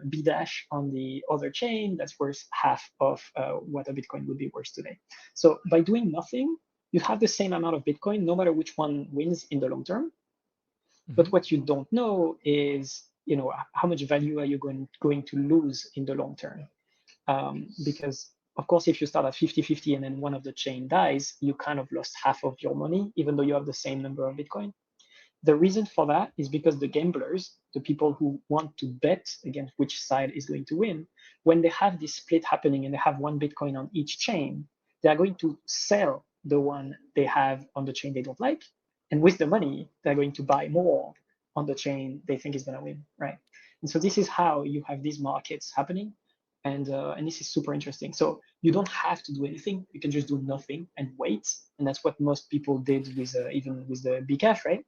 B dash on the other chain that's worth half of what a Bitcoin would be worth today. So by doing nothing, you have the same amount of Bitcoin no matter which one wins in the long term. Mhm. But what you don't know is how much value are you going to lose in the long term, because of course if you start at 50-50 and then one of the chain dies, you kind of lost half of your money even though you have the same number of Bitcoin. The reason for that is because the gamblers, the people who want to bet against which side is going to win, when they have this split happening and they have 1 Bitcoin on each chain, they are going to sell the one they have on the chain they don't like, and with the money they're going to buy more on the chain they think is going to win, right? And so this is how you have these markets happening. And this is super interesting. So you don't have to do anything. You can just do nothing and wait. And that's what most people did with even with the Bcash, right?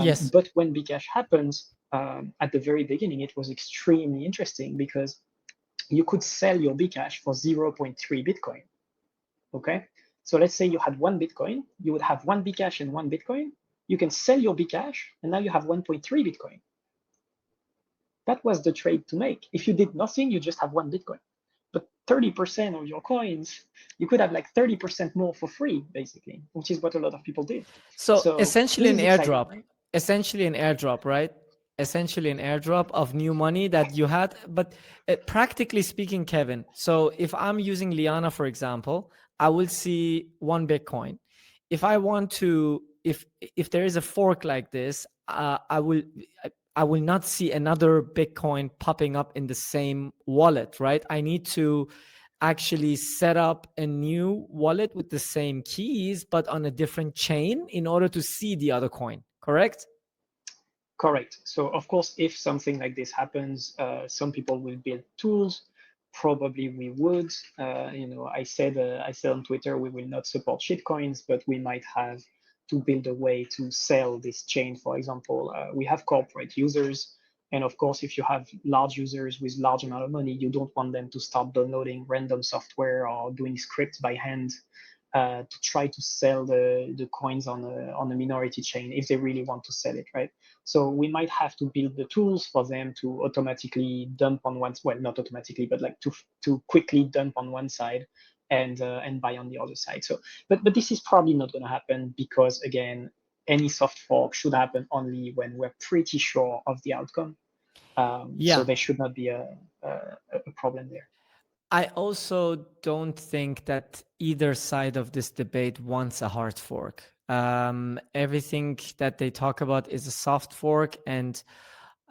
Yes. But when Bcash happens, at the very beginning, it was extremely interesting because you could sell your Bcash for zero point 0.3 Bitcoin. Okay. So let's say you had one Bitcoin, you would have one Bcash and one Bitcoin. You can sell your Bcash, and now you have 1.3 Bitcoin. That was the trade to make. If you did nothing, you just have one Bitcoin. But 30% of your coins, you could have like 30% more for free, basically, which is what a lot of people did. So So essentially this an is exciting, airdrop, right? essentially an airdrop, right? Essentially an airdrop of new money that you had. But practically speaking, Kevin, so if I'm using Liana, for example, I will see one Bitcoin. If I want to, if there is a fork like this, I will not see another Bitcoin popping up in the same wallet, right? I need to actually set up a new wallet with the same keys but on a different chain in order to see the other coin, correct? Correct. So of course, if something like this happens, some people will build tools. Probably we would. I said on Twitter we will not support shitcoins, but we might have to build a way to sell this chain. For example, we have corporate users, and of course, if you have large users with large amount of money, you don't want them to start downloading random software or doing scripts by hand to try to sell the coins on a minority chain if they really want to sell it, right? So we might have to build the tools for them to automatically dump on one, well, not automatically, but like to quickly dump on one side and buy on the other side. So, but this is probably not going to happen because again, any soft fork should happen only when we're pretty sure of the outcome. So Yeah. there should not be a, a problem there. I also don't think that either side of this debate wants a hard fork. Everything that they talk about is a soft fork. And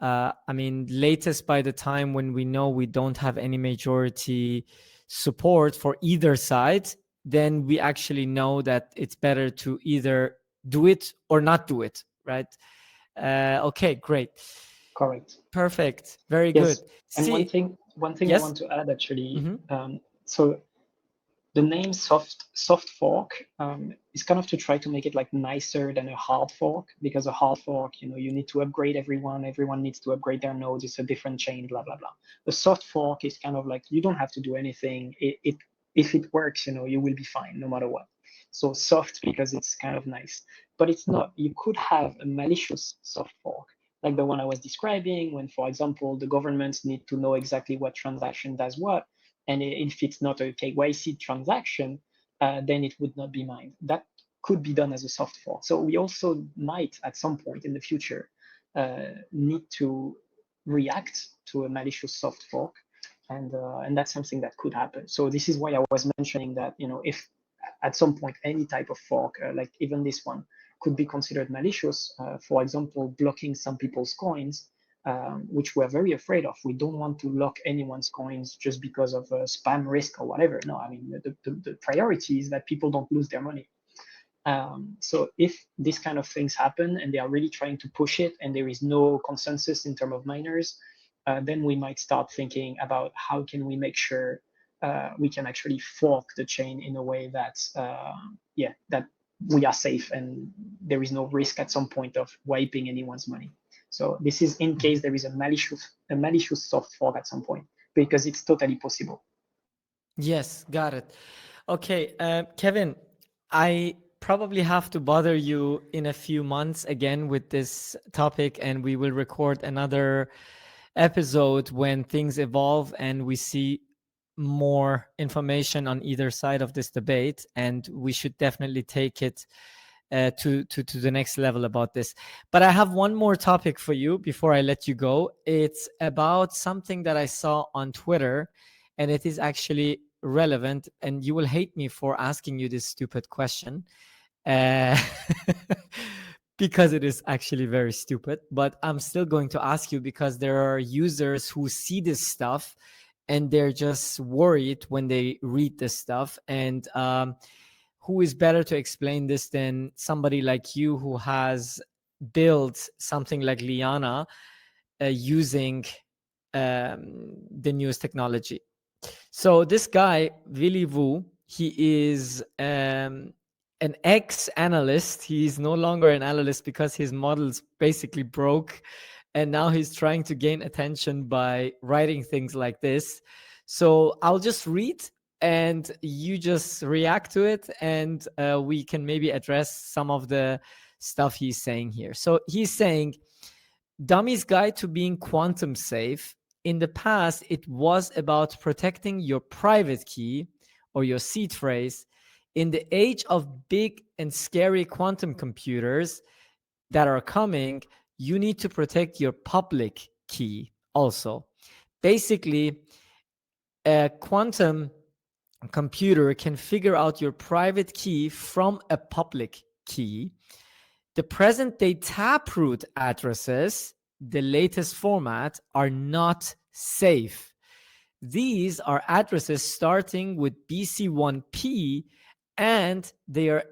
I mean, latest by the time when we know we don't have any majority support for either side, then we actually know that it's better to either do it or not do it, right? Okay, great. Correct. Perfect. Very good. Yes. And See, one thing I yes? want to add actually, Mm-hmm. so the name soft fork is kind of to try to make it like nicer than a hard fork, because a hard fork, you need to upgrade everyone needs to upgrade their nodes, it's a different chain, blah blah blah. The soft fork is kind of like you don't have to do anything. It if it works, you will be fine no matter what. So soft because it's kind of nice, but it's not. You could have a malicious soft fork like the one I was describing, when for example the governments need to know exactly what transaction does what, and if it's not a KYC transaction, then it would not be mined. That could be done as a soft fork. So we also might, at some point in the future, need to react to a malicious soft fork, and that's something that could happen. So this is why I was mentioning that if at some point any type of fork, like even this one, could be considered malicious. For example, blocking some people's coins, which we're very afraid of. We don't want to lock anyone's coins just because of spam risk or whatever. No, I mean, the priority is that people don't lose their money. So if this kind of things happen and they are really trying to push it and there is no consensus in terms of miners, then we might start thinking about how can we make sure we can actually fork the chain in a way that, that we are safe and there is no risk at some point of wiping anyone's money. So this is in case there is a malicious soft fork at some point, because it's totally possible. Yes, got it. Okay, Kevin, I probably have to bother you in a few months again with this topic, and we will record another episode when things evolve and we see more information on either side of this debate. And we should definitely take it to the next level about this. But I have one more topic for you before I let you go. It's about something that I saw on Twitter, and it is actually relevant. And you will hate me for asking you this stupid question, uh, because it is actually very stupid. But I'm still going to ask you because there are users who see this stuff and they're just worried when they read this stuff. And who is better to explain this than somebody like you who has built something like Liana using the newest technology. So this guy, Willy Wu, he is an ex-analyst. He's no longer an analyst because his models basically broke, and now he's trying to gain attention by writing things like this. So I'll just read, and you just react to it, and we can maybe address some of the stuff he's saying here. So he's saying, Dummy's Guide to Being Quantum Safe. In the past, it was about protecting your private key or your seed phrase. In the age of big and scary quantum computers that are coming, you need to protect your public key also. Basically, a quantum computer can figure out your private key from a public key. The present day taproot addresses, the latest format, are not safe. These are addresses starting with BC1P, and they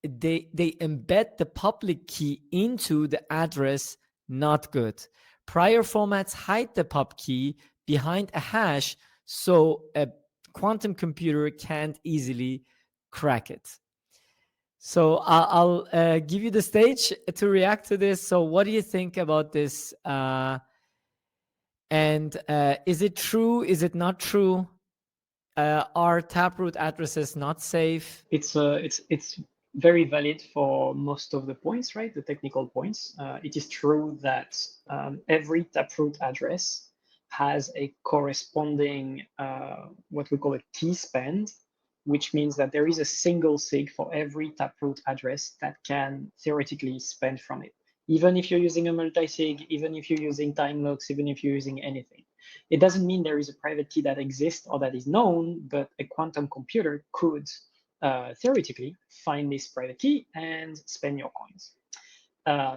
embed the public key into the address. Not good. Prior formats hide the pub key behind a hash, so a quantum computer can't easily crack it. So I'll give you the stage to react to this. So what do you think about this? And is it true? Is it not true? Are taproot addresses not safe? It's very valid for most of the points, right? The technical points. It is true that every taproot address has a corresponding what we call a key spend, which means that there is a single sig for every taproot address that can theoretically spend from it. Even if you're using a multi-sig, even if you're using time locks, even if you're using anything. It doesn't mean there is a private key that exists or that is known, but a quantum computer could theoretically find this private key and spend your coins.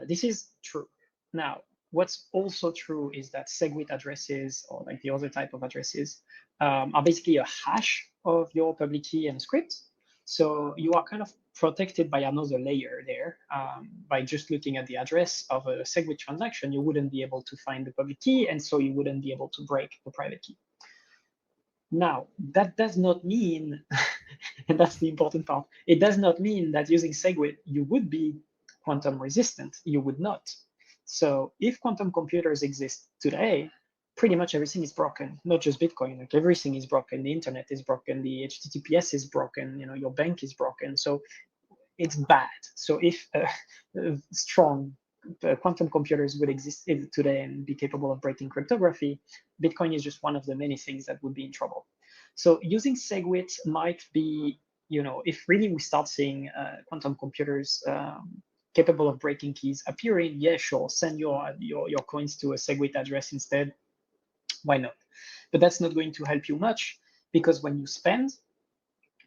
This is true. Now, what's also true is that SegWit addresses, or like the other type of addresses, are basically a hash of your public key and script. So you are kind of protected by another layer there. By just looking at the address of a SegWit transaction, you wouldn't be able to find the public key, and so you wouldn't be able to break the private key. Now, that does not mean, and that's the important part, it does not mean that using SegWit, you would be quantum resistant. You would not. So if quantum computers exist today, pretty much everything is broken, not just Bitcoin. Like everything is broken. The internet is broken. The HTTPS is broken. You know, your bank is broken. So it's bad. So if strong quantum computers would exist today and be capable of breaking cryptography, Bitcoin is just one of the many things that would be in trouble. So using SegWit might be, you know, if really we start seeing quantum computers capable of breaking keys appearing, yeah, sure, send your coins to a SegWit address instead. Why not? But that's not going to help you much, because when you spend,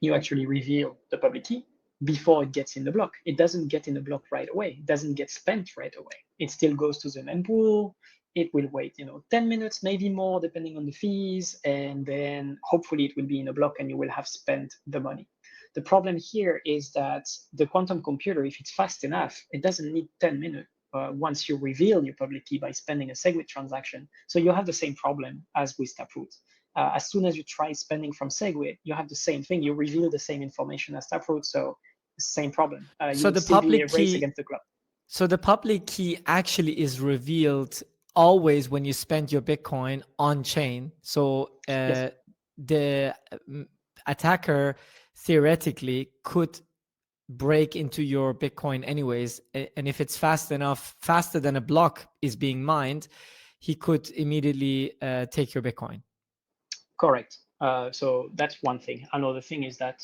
you actually reveal the public key before it gets in the block. It doesn't get in the block right away. It doesn't get spent right away. It still goes to the mempool. It will wait, 10 minutes, maybe more, depending on the fees, and then hopefully it will be in a block and you will have spent the money. The problem here is that the quantum computer, if it's fast enough, it doesn't need 10 minutes once you reveal your public key by spending a SegWit transaction. So you have the same problem as with Taproot. As soon as you try spending from SegWit, you have the same thing. You reveal the same information as Taproot, so same problem. You So would the still be a public race key, against the clock. so the public key actually is revealed always when you spend your Bitcoin on chain. So Yes, the attacker theoretically could break into your Bitcoin anyways. And if it's fast enough, faster than a block is being mined, he could immediately take your Bitcoin. correct. So that's one thing. Another thing is that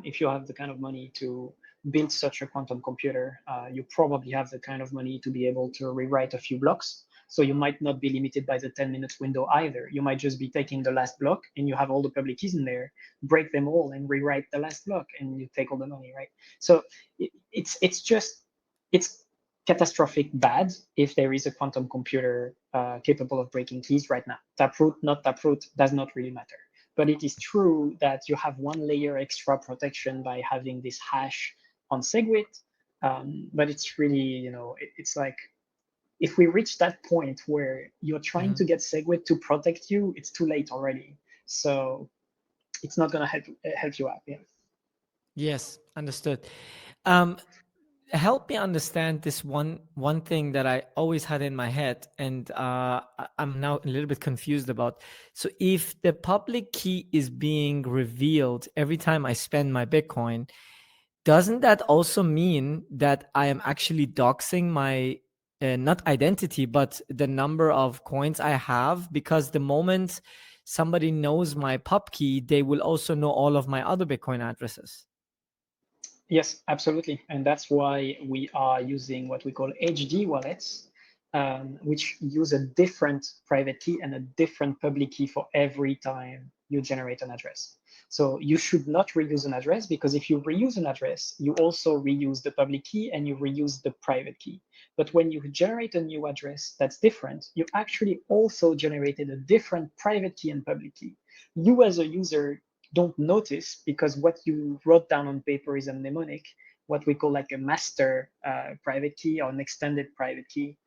if you have the kind of money to build such a quantum computer, you probably have the kind of money to be able to rewrite a few blocks. So you might not be limited by the 10 minutes window either. You might just be taking the last block and you have all the public keys in there, break them all and rewrite the last block, and you take all the money, right? So it's catastrophic bad if there is a quantum computer capable of breaking keys right now. Taproot, not Taproot, does not really matter. But it is true that you have one layer extra protection by having this hash on SegWit. But it's really, it's like if we reach that point where you're trying Mhm. to get SegWit to protect you, it's too late already. So it's not going to help you out. Yeah. Yes, understood. Um, Help me understand this one thing that I always had in my head, and I'm now a little bit confused about. So, if the public key is being revealed every time I spend my Bitcoin, doesn't that also mean that I am actually doxing my not identity, but the number of coins I have? Because the moment somebody knows my pub key, they will also know all of my other Bitcoin addresses. Yes, absolutely. And that's why we are using what we call HD wallets, which use a different private key and a different public key for every time you generate an address. So you should not reuse an address, because if you reuse an address, you also reuse the public key and you reuse the private key. But when you generate a new address that's different, you actually also generated a different private key and public key. You as a user don't notice, because what you wrote down on paper is a mnemonic, what we call like a master private key or an extended private key,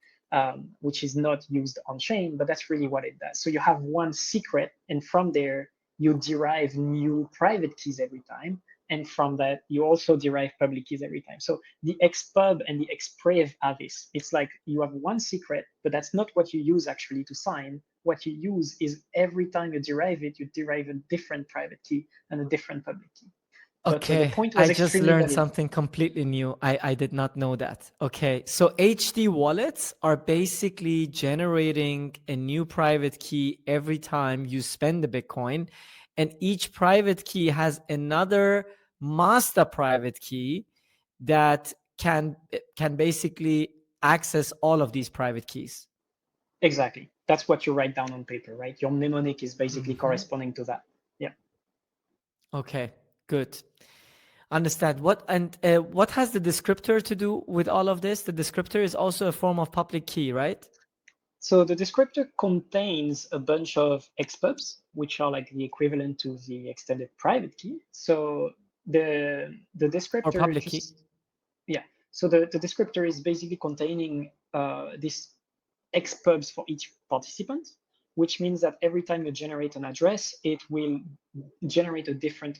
which is not used on chain, but that's really what it does. So you have one secret, and from there you derive new private keys every time. And from that, you also derive public keys every time. So the xpub and the xprev are this. It's like you have one secret, but that's not what you use actually to sign. What you use is every time you derive it, you derive a different private key and a different public key. But the Okay, point I was just extremely learned valid. something completely new. I did not know that. Okay, so HD wallets are basically generating a new private key every time you spend the Bitcoin, and each private key has another master private key that can basically access all of these private keys. Exactly. That's what you write down on paper, right? Your mnemonic is basically Mhm. corresponding to that. Yeah. Okay, good. Understand. What has the descriptor to do with all of this? The descriptor is also a form of public key, right? So the descriptor contains a bunch of xpubs, which are like the equivalent to the extended private key. So the Or descriptor public key? just yeah. So the descriptor is basically containing this xpubs for each participant, which means that every time you generate an address, it will generate a different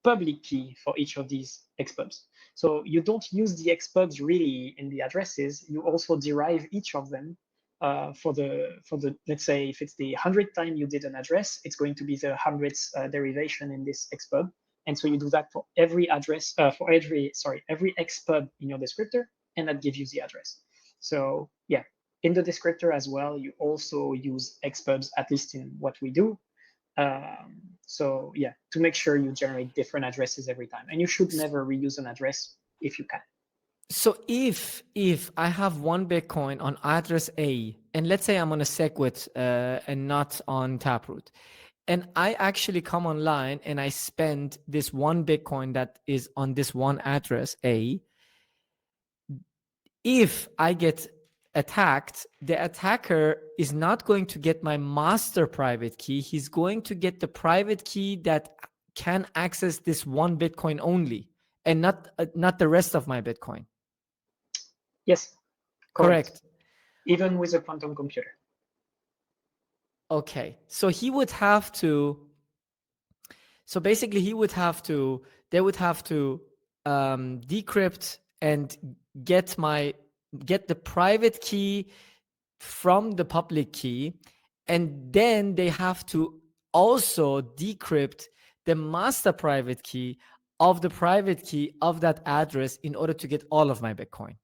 public key for each of these xpubs. So you don't use the xpubs really in the addresses. You also derive each of them for the let's say if it's the 100th time you did an address, it's going to be the 100th derivation in this xpub. And so you do that for every address, for every xpub in your descriptor, and that gives you the address. So yeah, in the descriptor as well, you also use xpubs, at least in what we do. So yeah, to make sure you generate different addresses every time. And you should S- never reuse an address if you can. So if I have one Bitcoin on address A, and let's say I'm on a SegWit and not on Taproot, and I actually come online and I spend this one Bitcoin that is on this one address A, if I get attacked, the attacker is not going to get my master private key. He's going to get the private key that can access this one Bitcoin only, and not the rest of my Bitcoin. Yes, correct. Correct. Even with a quantum computer. Okay. So he would have to. So basically, they would have to decrypt and get my get the private key from the public key, and then they have to also decrypt the master private key of the private key of that address in order to get all of my Bitcoin.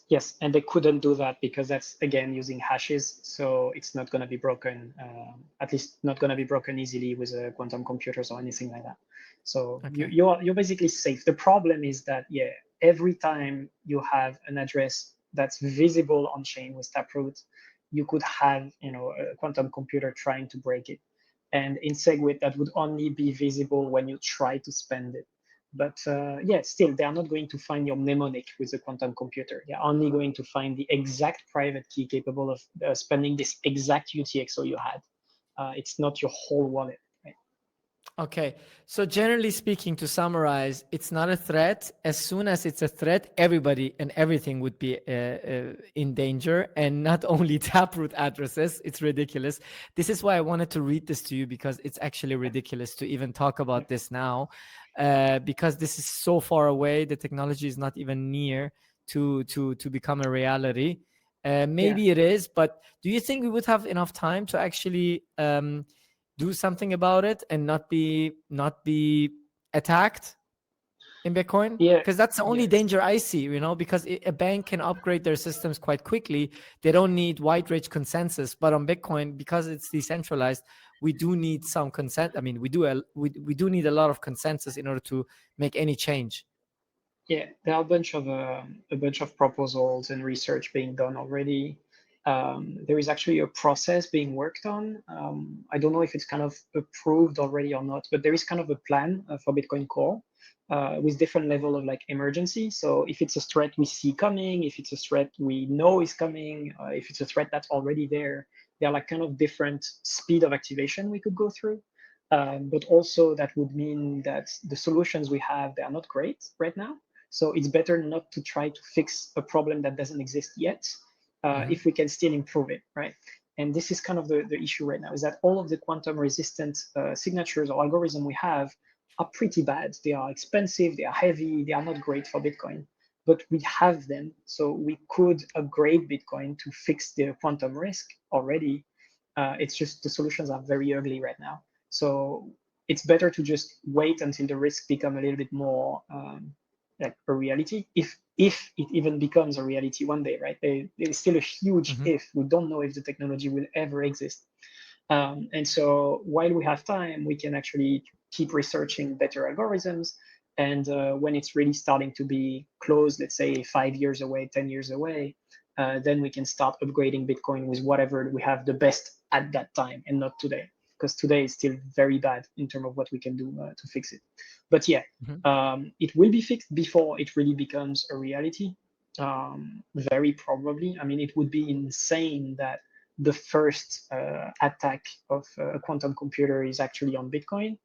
Yes, and they couldn't do that because that's again using hashes, so it's not going to be broken, at least not going to be broken easily with quantum computers or anything like that. So Okay. you're basically safe. The problem is that yeah, every time you have an address that's visible on chain with Taproot, you could have a quantum computer trying to break it, and in SegWit that would only be visible when you try to spend it. But yeah, still, they are not going to find your mnemonic with a quantum computer. They're only going to find the exact private key capable of spending this exact UTXO you had. It's not your whole wallet. Right? Okay. So generally speaking, to summarize, it's not a threat. As soon as it's a threat, everybody and everything would be in danger, and not only taproot addresses. It's ridiculous. This is why I wanted to read this to you, because it's actually ridiculous to even talk Yeah, about this now, because this is so far away. The technology is not even near to become a reality. yeah, Maybe it is, but do you think we would have enough time to actually do something about it and not be attacked in Bitcoin? yeah, Because that's the only yeah, danger I see, because a bank can upgrade their systems quite quickly. They don't need wide range consensus. But on Bitcoin, because it's decentralized, we do need some consent. I mean, we do need a lot of consensus in order to make any change. yeah. There are a bunch of proposals and research being done already. There is actually a process being worked on. I don't know if it's kind of approved already or not, but there is kind of a plan for Bitcoin Core with different level of like emergency. So if it's a threat we see coming, if it's a threat we know is coming, if it's a threat that's already there are like kind of different speed of activation we could go through. But also that would mean that the solutions we have, they are not great right now. So it's better not to try to fix a problem that doesn't exist yet, Hmm. if we can still improve it, right? And this is kind of the issue right now, is that all of the quantum resistant signatures or algorithm we have are pretty bad. They are expensive, they are heavy, they are not great for Bitcoin, but we have them. So we could upgrade Bitcoin to fix the quantum risk already. It's just the solutions are very ugly right now. So it's better to just wait until the risk become a little bit more like a reality, if it even becomes a reality one day, right? There's still a huge Hmm. if. We don't know if the technology will ever exist. And so while we have time, we can actually keep researching better algorithms. And when it's really starting to be close, let's say 5 years away, 10 years away, then we can start upgrading Bitcoin with whatever we have the best at that time, and not today. Because today is still very bad in terms of what we can do to fix it. But yeah, Hmm. it will be fixed before it really becomes a reality. Very probably. I mean, it would be insane that the first attack of a quantum computer is actually on Bitcoin.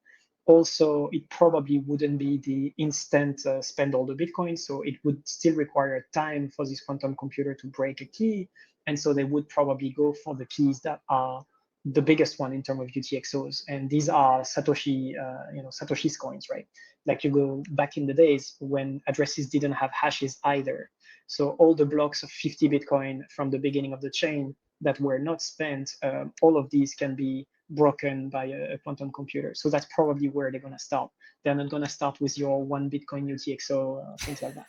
Also, it probably wouldn't be the instant spend all the Bitcoin, so it would still require time for this quantum computer to break a key, and so they would probably go for the keys that are the biggest one in terms of UTXOs, and these are Satoshi's coins, right? Like you go back in the days when addresses didn't have hashes either, so all the blocks of 50 Bitcoin from the beginning of the chain that were not spent, all of these can be broken by a quantum computer. So that's probably where they're going to start. They're not going to start with your one Bitcoin UTXO, things like that.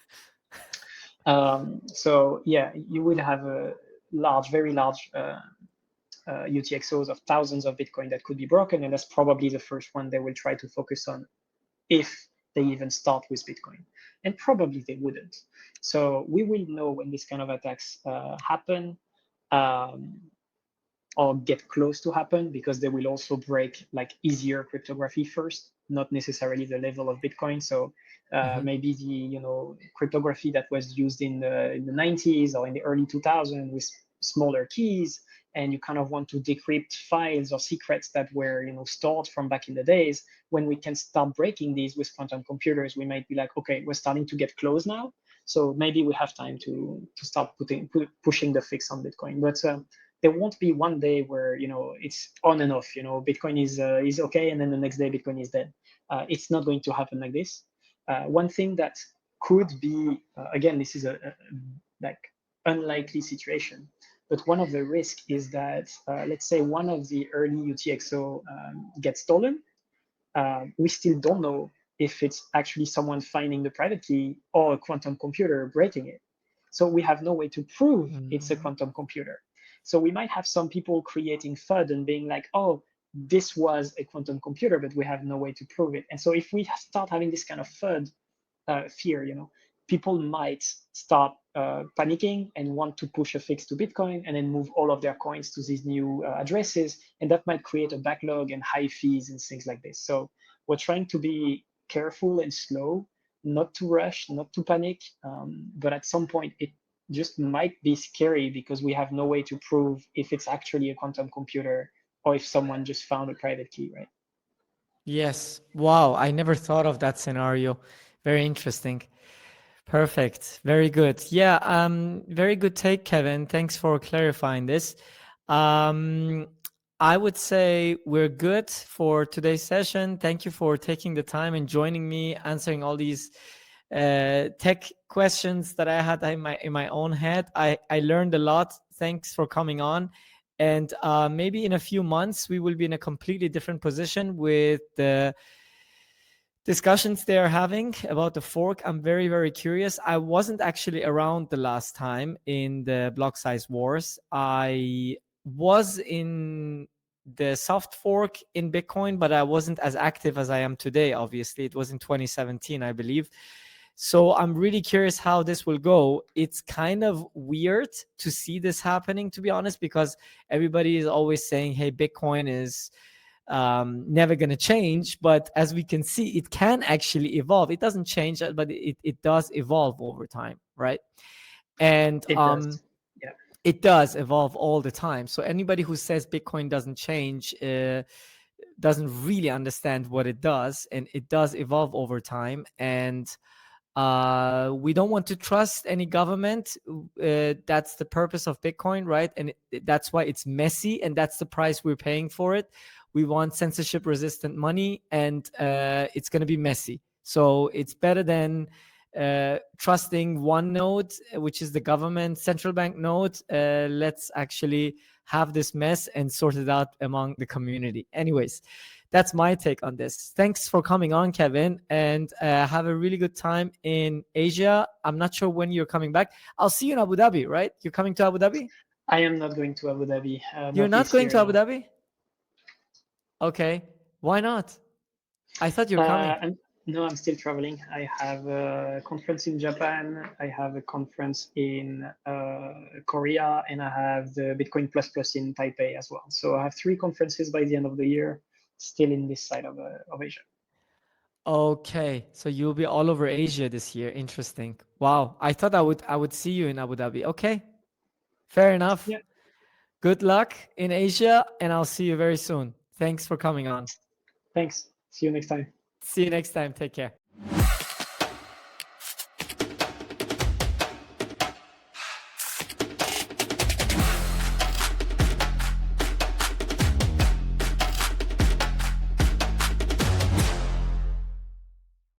So yeah, you will have a very large UTXOs of thousands of Bitcoin that could be broken, and that's probably the first one they will try to focus on if they even start with Bitcoin. And probably they wouldn't. So we will know when these kind of attacks happen. Um, or get close to happen, because they will also break like easier cryptography first, not necessarily the level of Bitcoin. So Hmm. maybe the cryptography that was used in the 90s or in the early 2000s with smaller keys, and you kind of want to decrypt files or secrets that were stored from back in the days. When we can start breaking these with quantum computers, we might be like, okay, we're starting to get close now. So maybe we have time to start pushing the fix on Bitcoin. But there won't be one day where it's on and off. Bitcoin is okay, and then the next day Bitcoin is dead. It's not going to happen like this. One thing that could be, again, this is a like unlikely situation, but one of the risks is that, let's say one of the early UTXO gets stolen. We still don't know if it's actually someone finding the private key or a quantum computer breaking it. So we have no way to prove it's a Hmm. quantum computer. So we might have some people creating FUD and being like, oh, this was a quantum computer, but we have no way to prove it. And so if we start having this kind of FUD, fear, people might start panicking and want to push a fix to Bitcoin and then move all of their coins to these new addresses. And that might create a backlog and high fees and things like this. So we're trying to be careful and slow, not to rush, not to panic. But at some point, it just might be scary because we have no way to prove if it's actually a quantum computer or if someone just found a private key, right? Yes. Wow. I never thought of that scenario. Very interesting. Perfect. Very good. Yeah. Very good take, Kevin. Thanks for clarifying this. Um, I would say we're good for today's session. Thank you for taking the time and joining me, answering all these tech questions that I had in my own head. I learned a lot. Thanks for coming on. And maybe in a few months, we will be in a completely different position with the discussions they are having about the fork. I'm very, very curious. I wasn't actually around the last time in the block size wars. I was in the soft fork in Bitcoin, but I wasn't as active as I am today. Obviously, it was in 2017, I believe. So I'm really curious how this will go. It's kind of weird to see this happening, to be honest, because everybody is always saying, hey, Bitcoin is never going to change. But as we can see, it can actually evolve. It doesn't change, but it does evolve over time, right? And It does. Yeah. it does evolve all the time. So anybody who says Bitcoin doesn't change doesn't really understand what it does, and it does evolve over time. And we don't want to trust any government. That's the purpose of Bitcoin, right? And that's why it's messy, and that's the price we're paying for it. We want censorship resistant money, and it's going to be messy. So it's better than trusting one node, which is the government central bank node. Let's actually have this mess and sort it out among the community. Anyways, that's my take on this. Thanks for coming on, Kevin, and have a really good time in Asia. I'm not sure when you're coming back. I'll see you in Abu Dhabi, right? You're coming to Abu Dhabi? I am not going to Abu Dhabi. You're Not not this going year, to Abu no. Dhabi? Okay. Why not? I thought you're coming. No, I'm still traveling. I have a conference in Japan. I have a conference in Korea, and I have the Bitcoin Plus Plus in Taipei as well. So I have three conferences by the end of the year, still in this side of Asia. Okay. So you'll be all over Asia this year. Interesting. Wow. I thought I would see you in Abu Dhabi. Okay. Fair enough. Yeah, Good luck in Asia, and I'll see you very soon. Thanks for coming on. thanks. See you next time. See you next time. Take care.